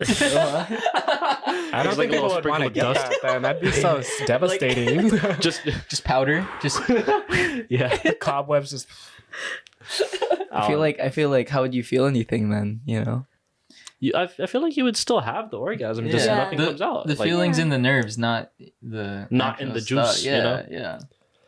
Speaker 3: I don't
Speaker 4: It's like
Speaker 3: think
Speaker 4: a
Speaker 3: people
Speaker 4: little
Speaker 3: would want to
Speaker 4: sprinkle
Speaker 3: get
Speaker 4: of dust.
Speaker 3: that. Then that'd be so devastating.
Speaker 4: just
Speaker 1: powder, just.
Speaker 4: yeah.
Speaker 3: Cobwebs just.
Speaker 2: I feel like how would you feel anything then? You know.
Speaker 4: I feel like you would still have the orgasm, just
Speaker 5: Yeah.
Speaker 4: nothing
Speaker 1: the,
Speaker 4: comes out.
Speaker 1: The
Speaker 4: Like,
Speaker 1: feelings in the nerves, not the.
Speaker 4: Not in
Speaker 1: actual
Speaker 4: the juice,
Speaker 1: stuff.
Speaker 4: you
Speaker 1: Yeah,
Speaker 4: know?
Speaker 1: yeah.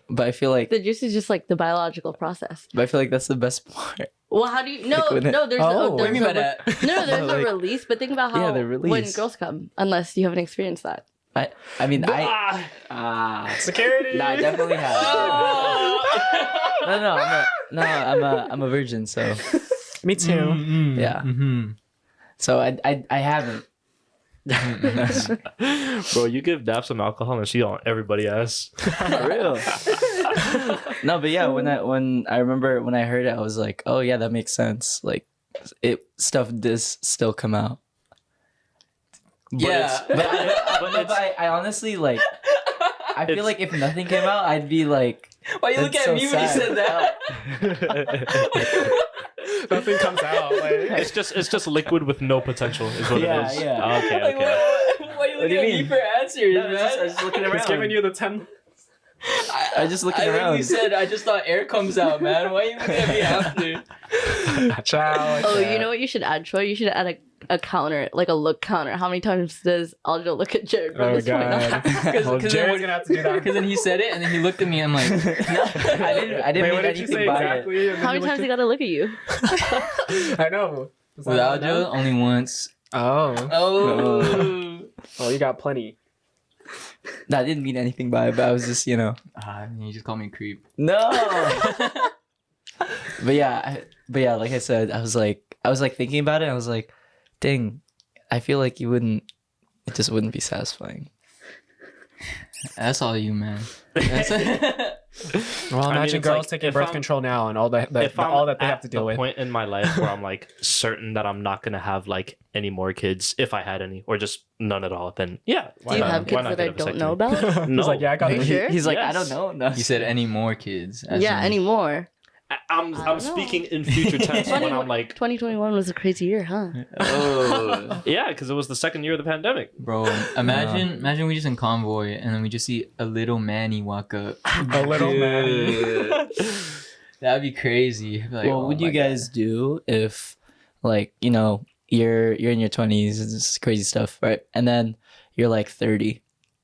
Speaker 2: But I feel like
Speaker 5: The juice is just like the biological process.
Speaker 2: that's the best part.
Speaker 5: Well, how do you? No,
Speaker 2: Like when it-
Speaker 5: no. There's
Speaker 3: Oh,
Speaker 5: a,
Speaker 3: what
Speaker 5: there's
Speaker 1: do you mean by
Speaker 5: a,
Speaker 1: that?
Speaker 5: No, there's
Speaker 2: Like-
Speaker 5: a release. But think about how
Speaker 2: Yeah, the
Speaker 5: when
Speaker 2: release.
Speaker 5: girls come, unless you haven't experienced that.
Speaker 2: I mean I
Speaker 3: Security.
Speaker 2: no, I definitely have. I'm a virgin, so
Speaker 3: Me too.
Speaker 2: yeah.
Speaker 1: Mm-hmm.
Speaker 2: So I haven't.
Speaker 4: bro, you give Daph some alcohol and she on everybody ass.
Speaker 2: For real. No, but yeah, when I remember when I heard it, I was like, oh yeah, that makes sense. Like, stuff does still come out.
Speaker 1: Yeah.
Speaker 2: But I honestly like. I feel like if nothing came out, I'd be like.
Speaker 1: Why you look
Speaker 2: that's
Speaker 1: at
Speaker 2: so
Speaker 1: me when you
Speaker 2: sad.
Speaker 1: said that?
Speaker 3: Nothing comes out. Like,
Speaker 4: it's just liquid with no potential, is what
Speaker 2: Yeah,
Speaker 4: it is.
Speaker 2: yeah.
Speaker 4: Okay,
Speaker 1: Like,
Speaker 4: okay.
Speaker 1: why you
Speaker 2: What do
Speaker 1: looking
Speaker 2: you
Speaker 1: at
Speaker 2: mean?
Speaker 1: me for answers,
Speaker 2: No,
Speaker 1: man?
Speaker 2: I was just looking around.
Speaker 3: he's giving you the 10.
Speaker 2: I just looking
Speaker 1: I
Speaker 2: around.
Speaker 1: literally said I just thought air comes out, man. Why you looking at me after?
Speaker 3: Ciao.
Speaker 5: Oh, you know what you should add, Troy? You should add a counter, like a look counter. How many times does Aljo look at Jared from
Speaker 3: Oh
Speaker 5: this point on?
Speaker 3: god.
Speaker 1: Because
Speaker 3: Well, Jared's gonna have to do that.
Speaker 1: Because then he said it, and then he looked at me, and I'm like,
Speaker 2: I didn't
Speaker 3: Wait,
Speaker 2: mean
Speaker 3: what did you
Speaker 2: anything
Speaker 3: say
Speaker 2: by it.
Speaker 3: exactly? And then
Speaker 5: How many
Speaker 3: you
Speaker 5: times he
Speaker 3: looked
Speaker 5: got to look at you?
Speaker 3: at- I know. Is that
Speaker 1: without
Speaker 3: how I
Speaker 1: Joe,
Speaker 3: know?
Speaker 1: only once.
Speaker 3: Oh.
Speaker 1: Oh.
Speaker 3: Oh, you got plenty.
Speaker 2: No, I didn't mean anything by it, but I was just, you know.
Speaker 1: You just call me a creep.
Speaker 2: No. But yeah, like I said, I was like thinking about it. I was like, dang, I feel like it just wouldn't be satisfying.
Speaker 1: That's all you, man.
Speaker 3: Well,
Speaker 4: I mean,
Speaker 3: imagine
Speaker 4: it's
Speaker 3: girls
Speaker 4: like,
Speaker 3: taking
Speaker 4: if
Speaker 3: birth
Speaker 4: I'm-
Speaker 3: control now and all that
Speaker 4: If I'm
Speaker 3: all that they
Speaker 4: at
Speaker 3: have to deal
Speaker 4: the
Speaker 3: with.
Speaker 4: point in my life where I'm like certain that I'm not gonna have like any more kids, if I had any, or just none at all, then yeah.
Speaker 5: Do you have kids that I don't know about?
Speaker 4: No.
Speaker 3: He's like, yeah, I got
Speaker 5: Are you
Speaker 3: the-
Speaker 5: sure?
Speaker 2: He's like, I
Speaker 4: Yes.
Speaker 2: don't know. No.
Speaker 1: You said any more kids. as
Speaker 5: Yeah,
Speaker 1: in-
Speaker 5: any more?
Speaker 4: I'm
Speaker 5: I don't
Speaker 4: speaking in future tense when I'm like,
Speaker 5: 2021 was a crazy year, huh?
Speaker 1: Oh.
Speaker 4: yeah, because it was the second year of the pandemic.
Speaker 1: Bro, imagine we just in convoy and then we just see a little Manny walk up.
Speaker 3: A little man.
Speaker 1: That'd be crazy. I'd be like,
Speaker 2: What
Speaker 1: oh
Speaker 2: would you
Speaker 1: my
Speaker 2: guys do if, like, you know, you're in your 20s, this is crazy stuff, right? And then you're like 30,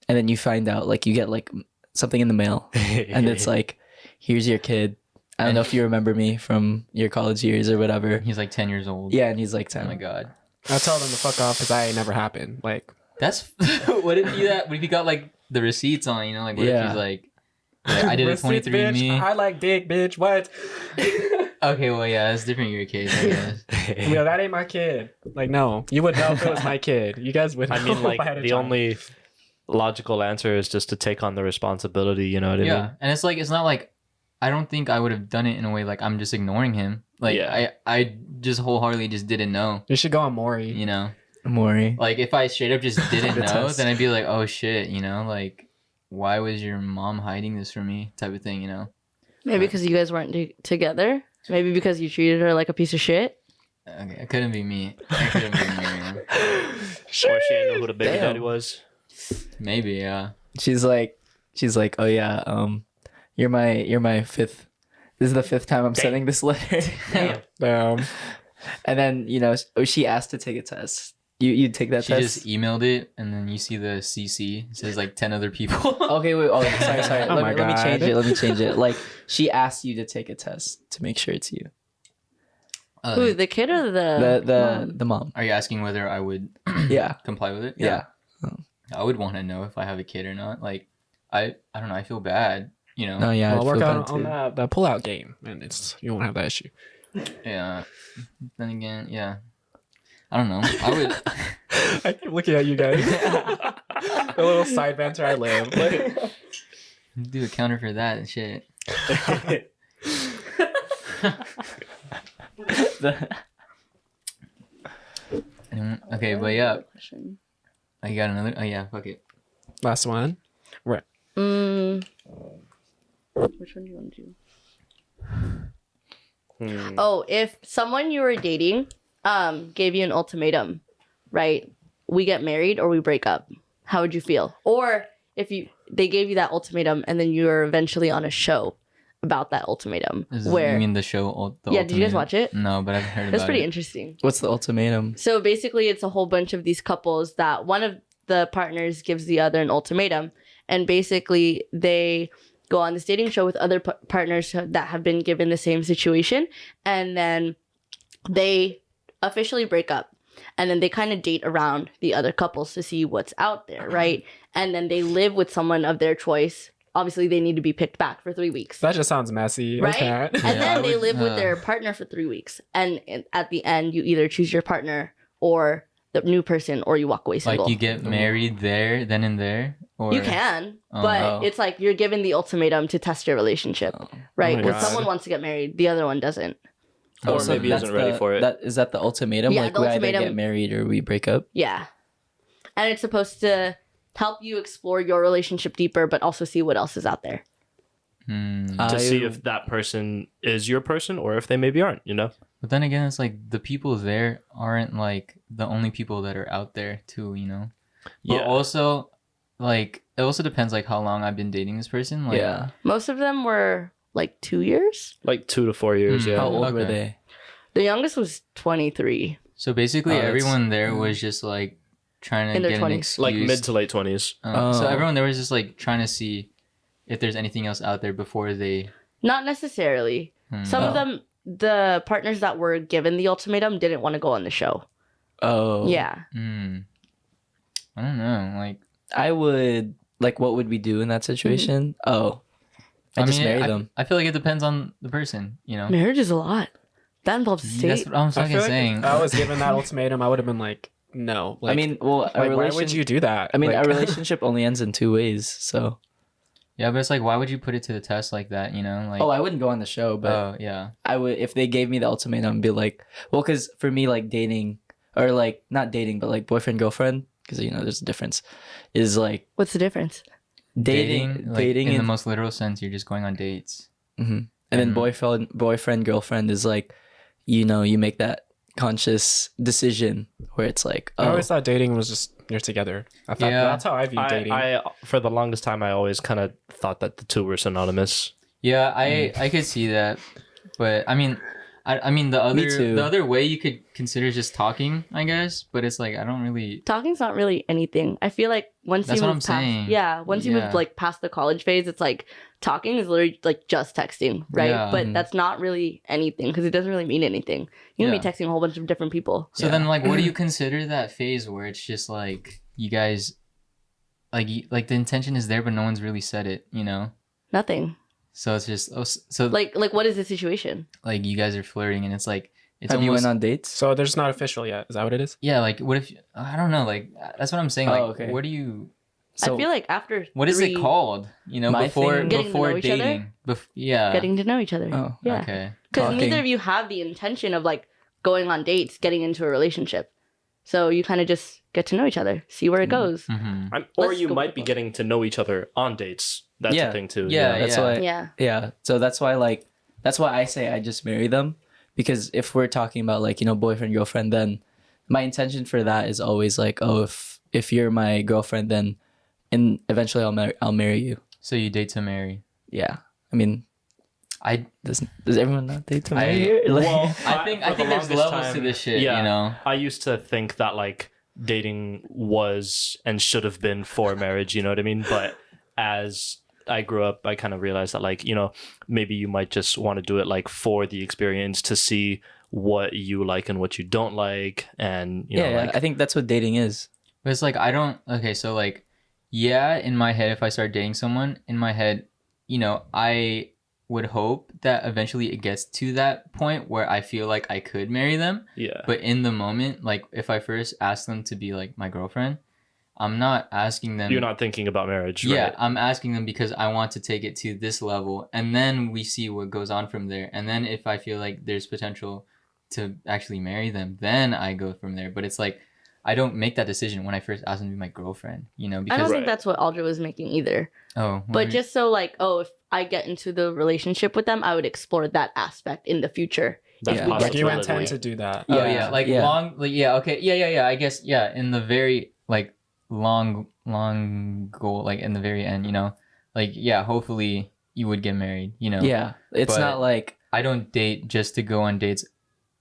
Speaker 2: and then you find out, like, you get like something in the mail, and it's like, here's your kid. I don't know if you remember me from your college years or whatever.
Speaker 1: God. He's like 10 years old.
Speaker 2: Yeah, and he's like 10.
Speaker 1: Oh my god.
Speaker 3: I tell them to fuck off because I never happened. Like,
Speaker 1: That's what if you that? What if you got like the receipts on? You know, like what if
Speaker 2: Yeah.
Speaker 1: he's like, I did a
Speaker 3: receipts,
Speaker 1: 23andMe.
Speaker 3: bitch. I like dick, bitch. What?
Speaker 1: Okay, well yeah, that's different. Your case, I guess.
Speaker 3: Yeah, that ain't my kid. Like, no, you would know if it was my kid. You guys would.
Speaker 4: I
Speaker 3: know
Speaker 4: mean, like
Speaker 3: if I had a
Speaker 4: the
Speaker 3: child.
Speaker 4: only logical answer is just to take on the responsibility. You know what I
Speaker 1: Yeah,
Speaker 4: mean?
Speaker 1: and it's like it's not like I don't think I would have done it in a way like I'm just ignoring him. Like
Speaker 4: Yeah.
Speaker 1: I just wholeheartedly just didn't know.
Speaker 3: You should go on Maury.
Speaker 1: You know,
Speaker 2: Maury.
Speaker 1: like if I straight up just didn't
Speaker 3: The
Speaker 1: know,
Speaker 3: test.
Speaker 1: then I'd be like, oh shit, you know, like why was your mom hiding this from me, type of thing, you know.
Speaker 5: Maybe because you guys weren't together. Maybe because you treated her like a piece of shit.
Speaker 1: Okay, it couldn't be me. It couldn't be me. Man.
Speaker 4: Or she didn't know who the baby
Speaker 2: Damn.
Speaker 4: daddy was.
Speaker 1: Maybe, yeah.
Speaker 2: She's like, oh yeah, you're my fifth. This is the fifth time I'm sending this letter.
Speaker 3: Damn.
Speaker 2: And then, you know, she asked to take a test. You take that
Speaker 1: She
Speaker 2: test.
Speaker 1: just emailed it, and then you see the CC. It says like 10 other people.
Speaker 2: Okay, wait. Oh, sorry.
Speaker 3: Oh
Speaker 2: let,
Speaker 3: my
Speaker 2: me, let me change
Speaker 3: God.
Speaker 2: it. Let me change it. Like, she asked you to take a test to make sure it's you.
Speaker 5: Who, the kid or the
Speaker 2: The mom.
Speaker 1: Are you asking whether I would
Speaker 2: Yeah.
Speaker 1: comply with it?
Speaker 2: Yeah.
Speaker 1: I would want to know if I have a kid or not. Like, I don't know. I feel bad. You know.
Speaker 2: No, yeah.
Speaker 3: Well,
Speaker 2: I'd
Speaker 3: work
Speaker 2: feel
Speaker 3: on,
Speaker 2: bad
Speaker 3: on
Speaker 2: too.
Speaker 3: the pull-out game, and you won't have that issue.
Speaker 1: Yeah. Then again, yeah. I don't know. I would.
Speaker 3: I keep looking at you guys. The little side banter I live. Like,
Speaker 1: do a counter for that and shit. Okay, but yeah,
Speaker 5: Question.
Speaker 1: I got another. Oh yeah, fuck it.
Speaker 3: Last one. Right.
Speaker 5: Which one do you want to do?
Speaker 4: Hmm.
Speaker 5: Oh, if someone you were dating gave you an ultimatum, right? We get married or we break up. How would you feel? Or if they gave you that ultimatum and then you were eventually on a show about that ultimatum, where
Speaker 1: You mean the show?
Speaker 5: yeah, did you guys watch it?
Speaker 1: No, but I've heard about
Speaker 5: That's pretty
Speaker 1: it.
Speaker 5: interesting.
Speaker 2: What's the ultimatum?
Speaker 5: So basically, it's a whole bunch of these couples that one of the partners gives the other an ultimatum, and basically they go on this dating show with other partners that have been given the same situation, and then they officially break up, and then they kind of date around the other couples to see what's out there, right? And then they live with someone of their choice. Obviously, they need to be picked back for 3 weeks.
Speaker 3: That just sounds messy.
Speaker 5: Right?
Speaker 3: Okay.
Speaker 5: And
Speaker 1: Yeah,
Speaker 5: then
Speaker 1: I
Speaker 5: they
Speaker 1: would-
Speaker 5: live with their partner for 3 weeks. And at the end, you either choose your partner or the new person, or you walk away single.
Speaker 1: Like you get married there, then and there, or
Speaker 5: You can,
Speaker 1: Oh.
Speaker 5: but
Speaker 2: Oh.
Speaker 5: it's like you're given the ultimatum to test your relationship, right?
Speaker 3: my
Speaker 5: When
Speaker 3: God.
Speaker 5: someone wants to get married, the other one doesn't.
Speaker 4: Or
Speaker 2: So
Speaker 4: maybe
Speaker 2: that's
Speaker 4: isn't ready for it.
Speaker 2: Is that the ultimatum?
Speaker 5: Yeah,
Speaker 2: like
Speaker 5: the
Speaker 2: we
Speaker 5: ultimatum-
Speaker 2: either get married or we break up?
Speaker 5: Yeah. And it's supposed to help you explore your relationship deeper, but also see what else is out there.
Speaker 4: To see if that person is your person or if they maybe aren't, you know?
Speaker 1: But then again, it's like the people there aren't like the only people that are out there too, you know. But also, like it also depends like how long I've been dating this person. Like,
Speaker 2: yeah.
Speaker 5: Most of them were like 2 years.
Speaker 4: Like 2 to 4 years,
Speaker 1: Hmm.
Speaker 4: yeah.
Speaker 2: How old were
Speaker 1: Okay.
Speaker 2: they?
Speaker 5: The youngest was 23.
Speaker 1: So basically,
Speaker 2: Oh, that's-
Speaker 1: everyone there was just like trying to
Speaker 5: In their
Speaker 1: get an
Speaker 5: 20s.
Speaker 1: excuse.
Speaker 4: Like mid to late 20s.
Speaker 1: So
Speaker 2: Oh.
Speaker 1: everyone there was just like trying to see if there's anything else out there before they.
Speaker 5: Not necessarily. Some of
Speaker 2: Oh.
Speaker 5: them, the partners that were given the ultimatum, didn't want to go on the show.
Speaker 2: Oh.
Speaker 5: Yeah.
Speaker 1: I don't know. Like,
Speaker 2: I would like. What would we do in that situation? Oh, I just marry them.
Speaker 1: I feel like it depends on the person. You know.
Speaker 5: Marriage is a lot. That involves a state.
Speaker 1: That's what I'm
Speaker 3: I
Speaker 1: fucking
Speaker 3: feel like
Speaker 1: saying.
Speaker 3: if I was given that ultimatum, I would have been like, no. Like,
Speaker 2: I mean, well, a
Speaker 3: like, why would you do that?
Speaker 2: I mean,
Speaker 3: Like-
Speaker 2: a relationship only ends in 2 ways. So.
Speaker 1: Yeah, but it's like, why would you put it to the test like that? You know, like.
Speaker 2: Oh, I wouldn't go on the show, but
Speaker 1: Oh yeah.
Speaker 2: I would if they gave me the ultimatum. I'd be like, well, because for me, like dating or like not dating, but like boyfriend girlfriend, because you know there's a difference. Is like
Speaker 5: What's the difference?
Speaker 2: dating,
Speaker 1: like,
Speaker 2: dating,
Speaker 1: in the
Speaker 2: and,
Speaker 1: most literal sense, you're just going on dates.
Speaker 2: Mhm. And then boyfriend girlfriend is like, you know, you make that conscious decision where it's like,
Speaker 3: I
Speaker 2: oh,
Speaker 3: always thought dating was just you're together. I thought
Speaker 1: Yeah.
Speaker 3: that's how I view dating.
Speaker 4: I for the longest time, I always kind of thought that the two were synonymous.
Speaker 1: Yeah, I could see that, but I mean, I mean
Speaker 2: too.
Speaker 1: the other way you could consider just talking, I guess. But it's like I don't really.
Speaker 5: Talking's not really anything. I feel like once
Speaker 1: That's
Speaker 5: you
Speaker 1: what
Speaker 5: move
Speaker 1: I'm
Speaker 5: past,
Speaker 1: saying.
Speaker 5: yeah, once you
Speaker 1: Yeah.
Speaker 5: move like past the college phase, it's like talking is literally like just texting, right?
Speaker 1: Yeah.
Speaker 5: But
Speaker 2: Mhm.
Speaker 5: that's not really anything because it doesn't really mean anything. You can
Speaker 1: Yeah.
Speaker 5: be texting a whole bunch of different people.
Speaker 1: So then, like, what do you consider that phase where it's just like you guys, like the intention is there, but no one's really said it, you know?
Speaker 5: Nothing.
Speaker 1: So it's just so like
Speaker 5: Like what is the situation?
Speaker 1: you guys are flirting, and it's like it's
Speaker 2: have you
Speaker 1: almost
Speaker 2: went on dates?
Speaker 3: so they're just not official yet. Is that what it is?
Speaker 1: yeah. Like, what if I don't know? Like, that's what I'm saying. Like,
Speaker 2: Oh, okay.
Speaker 1: what do you?
Speaker 2: So
Speaker 5: I feel like after
Speaker 1: What is it
Speaker 5: 3
Speaker 1: called? You know,
Speaker 2: My
Speaker 1: before
Speaker 2: thing-
Speaker 5: Getting to
Speaker 1: before
Speaker 5: know each other?
Speaker 1: dating. Yeah.
Speaker 5: getting to know each other.
Speaker 2: Oh,
Speaker 5: yeah.
Speaker 1: Okay.
Speaker 5: Because
Speaker 2: Talking.
Speaker 5: neither of you have the intention of like going on dates, getting into a relationship. So you kind of just get to know each other, see where it goes.
Speaker 1: Mm-hmm.
Speaker 4: Or
Speaker 5: Let's
Speaker 4: you
Speaker 5: go
Speaker 4: might be
Speaker 5: for it.
Speaker 4: getting to know each other on dates. That's
Speaker 2: Yeah.
Speaker 4: the thing too.
Speaker 1: Yeah,
Speaker 4: you know?
Speaker 2: that's
Speaker 1: yeah.
Speaker 2: why.
Speaker 5: Yeah.
Speaker 2: Yeah. So that's why I say I just marry them, because if we're talking about like, you know, boyfriend girlfriend, then my intention for that is always like, oh, if you're my girlfriend, then and eventually I'll marry you.
Speaker 1: So you date to marry.
Speaker 2: Yeah. I mean,
Speaker 1: I
Speaker 2: does everyone not date to
Speaker 1: I-
Speaker 2: marry here? Like,
Speaker 4: Well,
Speaker 1: I think
Speaker 4: for the
Speaker 1: there's
Speaker 4: longest
Speaker 1: levels to
Speaker 4: time-
Speaker 1: this shit.
Speaker 4: yeah.
Speaker 1: You know.
Speaker 4: I used to think that like dating was and should have been for marriage, you know what I mean? But as I grew up, I kind of realized that like, you know, maybe you might just want to do it like for the experience to see what you like and what you don't like. And, you know,
Speaker 2: yeah,
Speaker 4: like,
Speaker 2: I think that's what dating is.
Speaker 1: But it's like I don't. Okay, so like, yeah, in my head, if I start dating someone, in my head, you know, I would hope that eventually it gets to that point where I feel like I could marry them.
Speaker 4: yeah.
Speaker 1: But in the moment, like if I first ask them to be like my girlfriend, I'm not asking them.
Speaker 4: You're not thinking about marriage,
Speaker 1: Yeah,
Speaker 4: right?
Speaker 1: I'm asking them because I want to take it to this level, and then we see what goes on from there. And then if I feel like there's potential to actually marry them, then I go from there. But it's like I don't make that decision when I first ask them to be my girlfriend, you know?
Speaker 5: I
Speaker 1: Because
Speaker 5: don't
Speaker 4: Right.
Speaker 5: think that's what Audra was making either.
Speaker 1: oh,
Speaker 5: But just so like, oh, if I get into the relationship with them, I would explore that aspect in the future.
Speaker 4: That's
Speaker 2: Yeah.
Speaker 3: Like you
Speaker 4: possibility.
Speaker 3: intend to do that.
Speaker 1: oh
Speaker 2: Yeah,
Speaker 1: yeah, like
Speaker 2: yeah.
Speaker 1: long, like yeah, okay, yeah. I guess yeah, in the very like long goal, like in the very end, you know, like yeah, hopefully you would get married, you know.
Speaker 2: Yeah, it's
Speaker 1: But-
Speaker 2: not like,
Speaker 1: I don't date just to go on dates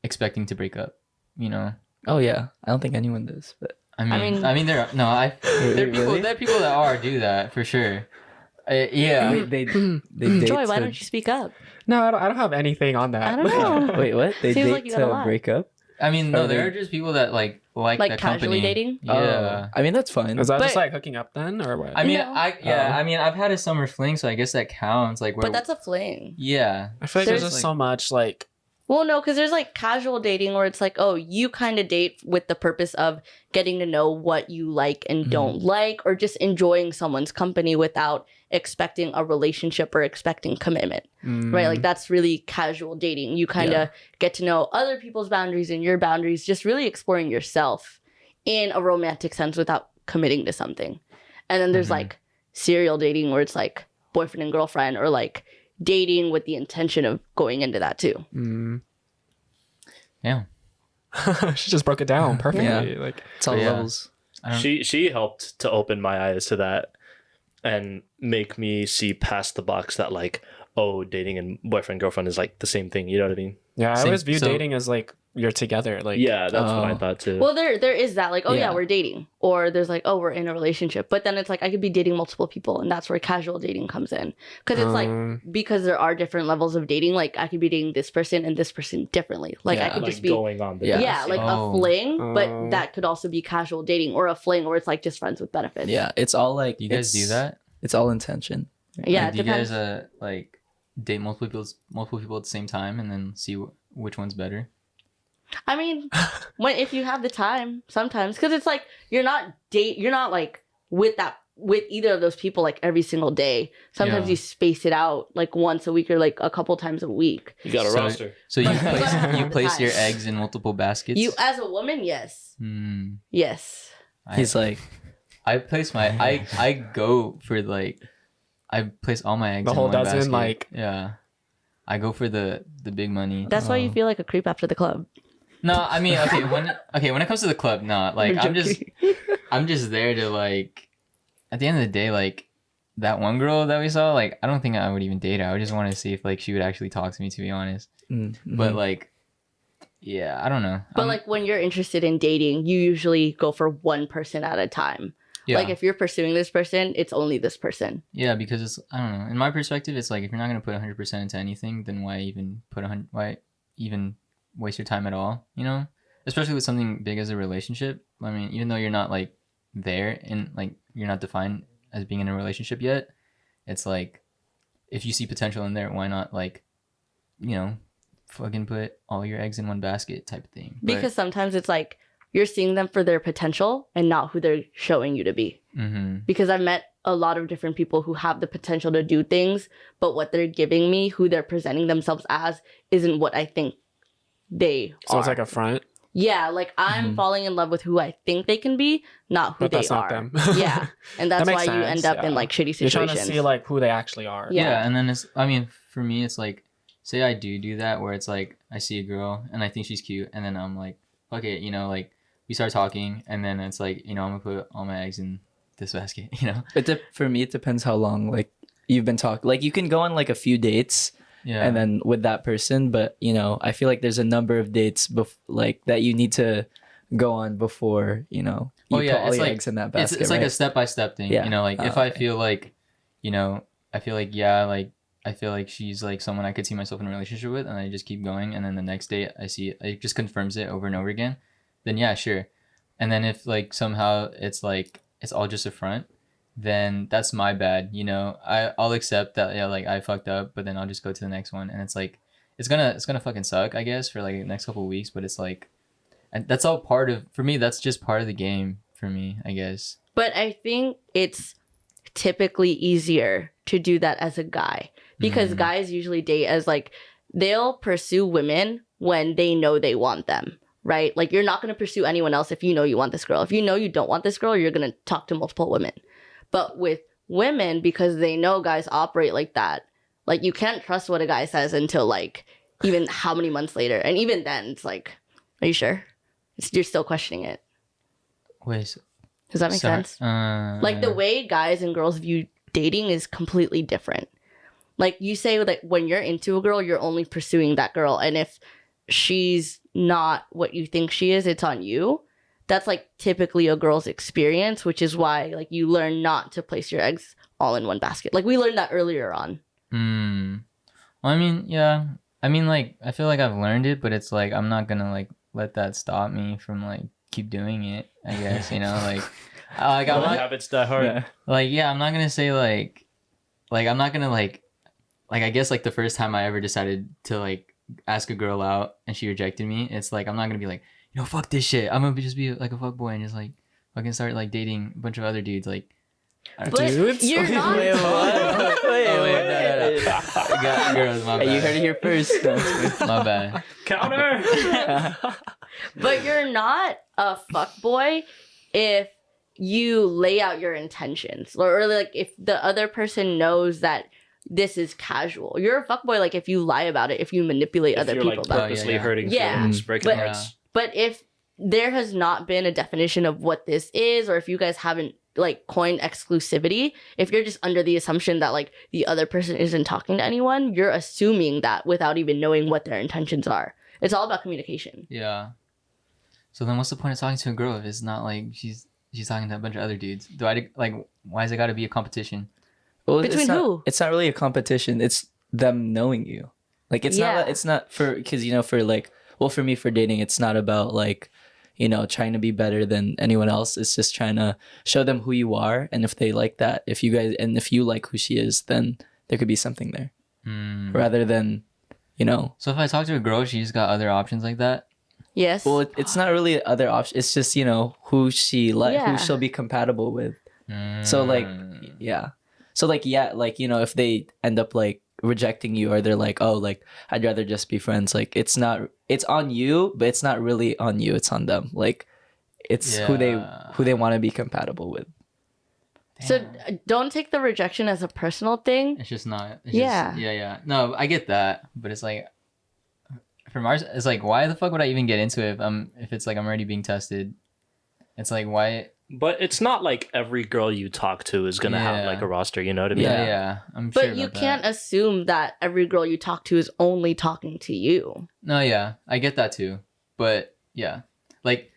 Speaker 1: expecting to break up, you know.
Speaker 2: oh yeah, I don't think anyone does. But
Speaker 1: I mean,
Speaker 5: mean-
Speaker 1: there are, no, there are people,
Speaker 2: Really?
Speaker 1: there are people that are do that for sure. Yeah,
Speaker 2: wait, they date
Speaker 5: Joy, why
Speaker 2: to-
Speaker 5: don't you speak up?
Speaker 3: No, I don't have anything on that.
Speaker 5: I don't know.
Speaker 2: Wait, what? They
Speaker 5: Seems
Speaker 2: date
Speaker 5: like you got a
Speaker 2: to
Speaker 5: lot.
Speaker 2: break up?
Speaker 1: I mean, no,
Speaker 2: Are
Speaker 1: there
Speaker 2: they-
Speaker 1: are just people that like
Speaker 5: Like
Speaker 1: the
Speaker 5: casually
Speaker 1: company.
Speaker 5: dating?
Speaker 1: Yeah.
Speaker 2: I mean, that's fine.
Speaker 3: Is that just
Speaker 5: But-
Speaker 3: like hooking up then, or what?
Speaker 1: I mean,
Speaker 5: No.
Speaker 1: I mean, I've had a summer fling, so I guess that counts. Like, where,
Speaker 5: But that's a fling.
Speaker 1: yeah,
Speaker 3: I feel like there's
Speaker 5: there's,
Speaker 3: just
Speaker 1: like-
Speaker 3: so much like
Speaker 5: Well, no, because there's like casual dating where it's like, oh, you kind of date with the purpose of getting to know what you like and don't like, or just enjoying someone's company without expecting a relationship or expecting commitment, right? Like that's really casual dating. You kind of get to know other people's boundaries and your boundaries, just really exploring yourself in a romantic sense without committing to something. And then there's like serial dating where it's like boyfriend and girlfriend, or like dating with the intention of going into that too.
Speaker 1: yeah.
Speaker 3: she just broke it down perfectly. Like
Speaker 2: It's all
Speaker 1: Yeah.
Speaker 2: levels.
Speaker 4: She helped to open my eyes to that and make me see past the box that like, oh, dating and boyfriend girlfriend is like the same thing. You know what I mean?
Speaker 3: yeah, I
Speaker 1: Same-
Speaker 3: always view
Speaker 1: so-
Speaker 3: dating as like you're together. Like
Speaker 4: Yeah, that's what I
Speaker 2: Oh.
Speaker 4: thought too.
Speaker 5: Well, there is that, like, oh yeah,
Speaker 2: Yeah.
Speaker 5: we're dating, or there's like, oh, we're in a relationship. But then it's like I could be dating multiple people, and that's where casual dating comes in, because it's like because there are different levels of dating. Like I could be dating this person and this person differently. Like I
Speaker 2: Yeah.
Speaker 5: could
Speaker 4: like
Speaker 5: just be
Speaker 4: going on the
Speaker 2: Yeah.
Speaker 5: yeah, like
Speaker 1: Oh.
Speaker 5: a fling,
Speaker 3: Oh.
Speaker 5: but that could also be casual dating, or a fling where it's like just friends with benefits.
Speaker 2: Yeah, it's all like,
Speaker 1: You guys do
Speaker 2: it's-
Speaker 1: that?
Speaker 2: It's all intention.
Speaker 5: yeah.
Speaker 1: Like,
Speaker 5: It
Speaker 1: do you guys
Speaker 5: depends.
Speaker 1: like date multiple people at the same time and then see which one's better?
Speaker 5: I mean, if you have the time, sometimes, because it's like you're not like with either of those people like every single day. Sometimes
Speaker 1: Yeah.
Speaker 5: you space it out like once a week or like a couple times a week.
Speaker 4: You got a
Speaker 1: So-
Speaker 4: roster.
Speaker 1: So you
Speaker 5: But-
Speaker 1: place you
Speaker 5: but-
Speaker 1: place your eggs in multiple baskets.
Speaker 5: You as a woman, yes,
Speaker 1: Hmm.
Speaker 5: yes.
Speaker 2: He's like,
Speaker 1: I place my I go for like I place all my eggs
Speaker 3: The
Speaker 1: in
Speaker 3: whole
Speaker 1: one
Speaker 3: dozen,
Speaker 1: basket.
Speaker 3: like-
Speaker 1: yeah. I go for the big money.
Speaker 5: That's why you feel like a creep after the club.
Speaker 1: No, I mean when it comes to the club, no. Like
Speaker 5: I'm
Speaker 1: I'm just there to like at the end of the day, like that one girl that we saw, like I don't think I would even date her. I would just want to see if like she would actually talk to me, to be honest. But like yeah, I don't know.
Speaker 5: But like when you're interested in dating, you usually go for one person at a time.
Speaker 1: yeah.
Speaker 5: Like if you're pursuing this person, it's only this person.
Speaker 1: Yeah, because it's I don't know. In my perspective, it's like if you're not gonna put 100% into anything, then why even why even waste your time at all? You know, especially with something big as a relationship. I mean, even though you're not like there and like you're not defined as being in a relationship yet, it's like if you see potential in there, why not like, you know, fucking put all your eggs in one basket type of thing.
Speaker 5: Because sometimes it's like you're seeing them for their potential and not who they're showing you to be. Because I've met a lot of different people who have the potential to do things, but what they're giving me, who they're presenting themselves as, isn't what I think they
Speaker 3: so
Speaker 5: are.
Speaker 3: it's like a front,
Speaker 5: Yeah, like I'm falling in love with who I think they can be, not who
Speaker 3: but
Speaker 5: they
Speaker 3: that's
Speaker 5: are.
Speaker 3: not them.
Speaker 5: Yeah, and that's
Speaker 3: That
Speaker 5: why
Speaker 3: makes
Speaker 5: you
Speaker 3: sense,
Speaker 5: end up in
Speaker 3: yeah.
Speaker 5: like shitty
Speaker 3: You're
Speaker 5: situations.
Speaker 3: trying to see like who they actually are.
Speaker 5: Yeah.
Speaker 1: Yeah, and then it's I mean for me it's like say I do that where it's like I see a girl and I think she's cute and then I'm like fuck it, you know, like we start talking and then it's like, you know, I'm gonna put all my eggs in this basket, you know.
Speaker 2: for me, it depends how long like you've been talking. Like you can go on like a few dates,
Speaker 1: Yeah.
Speaker 2: and then with that person, but you know, I feel like there's a number of dates like that you need to go on before you know you
Speaker 1: Oh, yeah,
Speaker 2: put all
Speaker 1: it's
Speaker 2: your
Speaker 1: like-
Speaker 2: eggs in that basket.
Speaker 1: it's like a
Speaker 2: right?
Speaker 1: step by step thing,
Speaker 2: Yeah.
Speaker 1: you know, like if
Speaker 2: Oh,
Speaker 1: I
Speaker 2: okay.
Speaker 1: feel like, you know, I feel like yeah, like I feel like she's like someone I could see myself in a relationship with and I just keep going and then the next day I see it just confirms it over and over again, then yeah, sure. And then if like somehow it's like it's all just a front, then that's my bad, you know. I'll accept that yeah, like I fucked up, but then I'll just go to the next one and it's like it's gonna fucking suck, I guess, for like the next couple of weeks, but it's like and that's all part of for me, that's just part of the game for me, I guess.
Speaker 5: But I think it's typically easier to do that as a guy because guys usually date as like they'll pursue women when they know they want them, right? Like you're not going to pursue anyone else if you know you want this girl. If you know you don't want this girl, you're going to talk to multiple women. But with women, because they know guys operate like that, like you can't trust what a guy says until like even how many months later. And even then it's like, are you sure? You're still questioning it.
Speaker 1: Wait.
Speaker 5: Does that make sense? Like the way guys and girls view dating is completely different. Like you say, like when you're into a girl, you're only pursuing that girl, and if she's not what you think she is, it's on you. That's like typically a girl's experience, which is why like you learn not to place your eggs all in one basket. Like we learned that earlier on.
Speaker 1: Well, I mean, yeah. I mean, like I feel like I've learned it, but it's like I'm not gonna like let that stop me from like keep doing it. I guess you know, like I'm not,
Speaker 4: habits die hard.
Speaker 2: Yeah.
Speaker 1: like yeah, I'm not gonna say like I'm not gonna like I guess like the first time I ever decided to like ask a girl out and she rejected me, it's like I'm not gonna be like, you know, fuck this shit. I'm gonna just be like a fuck boy and just like fucking start like dating a bunch of other dudes. Like,
Speaker 5: But you're not.
Speaker 2: Wait, what?
Speaker 1: no. Girls, my bad.
Speaker 2: Hey, you heard it here first.
Speaker 1: My bad.
Speaker 4: Counter.
Speaker 5: But you're not a fuckboy if you lay out your intentions, or like if the other person knows that this is casual. You're a fuckboy like if you lie about it, if you manipulate
Speaker 4: If
Speaker 5: other
Speaker 4: you're
Speaker 5: people
Speaker 4: like
Speaker 5: about it.
Speaker 4: purposely
Speaker 1: yeah.
Speaker 4: hurting
Speaker 5: Yeah.
Speaker 4: feelings, breaking
Speaker 5: But-
Speaker 4: hearts.
Speaker 5: But if there has not been a definition of what this is, or if you guys haven't like coined exclusivity, if you're just under the assumption that like the other person isn't talking to anyone, you're assuming that without even knowing what their intentions are. It's all about communication.
Speaker 1: Yeah. So then, what's the point of talking to a girl if it's not like she's talking to a bunch of other dudes? Do I like? Why has it got to be a competition?
Speaker 2: Well,
Speaker 5: Between
Speaker 2: it's not,
Speaker 5: who?
Speaker 2: It's not really a competition. It's them knowing you. Like it's
Speaker 5: Yeah.
Speaker 2: not. It's not for because you know for like well for me for dating it's not about like you know trying to be better than anyone else. It's just trying to show them who you are, and if they like that, if you like who she is, then there could be something there rather than you know.
Speaker 1: So if I talk to a girl, she's got other options like that.
Speaker 5: Yes.
Speaker 2: Well, it's not really other option. It's just you know who she
Speaker 5: Yeah.
Speaker 2: who she'll be compatible with. So like yeah. So like yeah, like you know if they end up like rejecting you or they're like oh like I'd rather just be friends, like it's on you, but it's not really on you, it's on them. Like it's who they want to be compatible with.
Speaker 5: So don't take the rejection as a personal thing.
Speaker 1: It's just not. It's
Speaker 5: Yeah.
Speaker 1: Just, yeah. No, I get that, but it's like, from ours, it's like, why the fuck would I even get into it if it's like I'm already being tested? It's like why?
Speaker 4: But it's not like every girl you talk to is gonna have like a roster. You know what I mean?
Speaker 1: Yeah. I'm sure.
Speaker 5: But you can't assume that every girl you talk to is only talking to you.
Speaker 1: No, yeah, I get that too, but yeah, like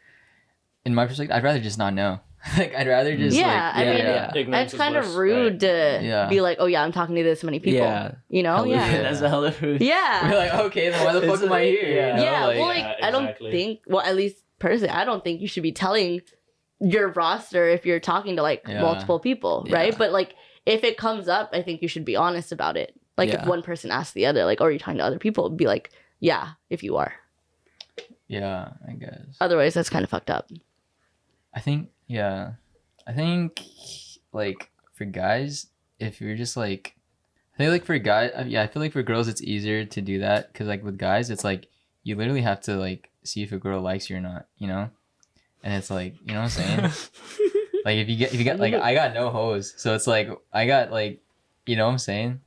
Speaker 1: in my perspective, I'd rather just not know. Like I'd rather just
Speaker 5: Yeah,
Speaker 1: like
Speaker 5: I mean,
Speaker 4: Ignorance
Speaker 5: It's
Speaker 4: is
Speaker 5: kind
Speaker 4: bliss,
Speaker 5: of rude to
Speaker 1: Yeah.
Speaker 5: be like, oh yeah, I'm talking to this many people.
Speaker 2: Yeah.
Speaker 5: You know?
Speaker 2: Hella
Speaker 5: Yeah.
Speaker 2: rude. That's a hella rude.
Speaker 5: Yeah.
Speaker 1: We're like, okay, then why the fuck am I here?
Speaker 2: Yeah.
Speaker 1: You know,
Speaker 5: Yeah, well, like
Speaker 4: Yeah,
Speaker 5: I don't
Speaker 4: exactly.
Speaker 5: think. Well, at least personally, I don't think you should be telling your roster if you're talking to like
Speaker 1: Yeah.
Speaker 5: multiple people,
Speaker 2: Yeah.
Speaker 5: right? But like, if it comes up, I think you should be honest about it. Like, if
Speaker 2: Yeah.
Speaker 5: one person asks the other, like, "Oh, are you talking to other people?" Be like, "Yeah, if you are."
Speaker 1: yeah, I guess.
Speaker 5: Otherwise, that's kind of fucked up.
Speaker 1: I think like for guys, if you're just like, I feel like for guys, I feel like for girls it's easier to do that because like with guys it's like you literally have to like see if a girl likes you or not, you know, and it's like you know what I'm saying. Like if you get like I got no hose, so it's like I got like you know what I'm saying.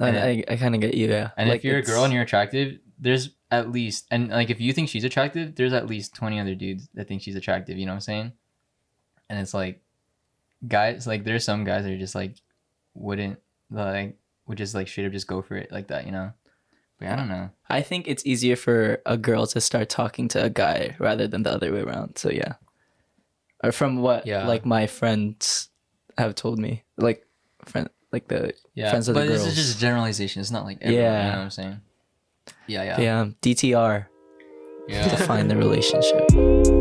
Speaker 1: And
Speaker 2: I kind of get you, yeah.
Speaker 1: And
Speaker 2: like,
Speaker 1: if you're a
Speaker 2: it's-
Speaker 1: girl and you're attractive, there's at least and like if you think she's attractive, there's at least 20 other dudes that think she's attractive. You know what I'm saying? And it's like guys, like there's some guys that are just like would just like straight up just go for it like that, you know. But I don't know.
Speaker 2: I think it's easier for a girl to start talking to a guy rather than the other way around. So yeah. Or from what like my friends have told me, like the friends of the
Speaker 1: but
Speaker 2: girls.
Speaker 1: this is just a generalization. It's not like everyone, you know what I'm saying. Yeah.
Speaker 2: Yeah, DTR.
Speaker 1: Yeah.
Speaker 2: Define the relationship.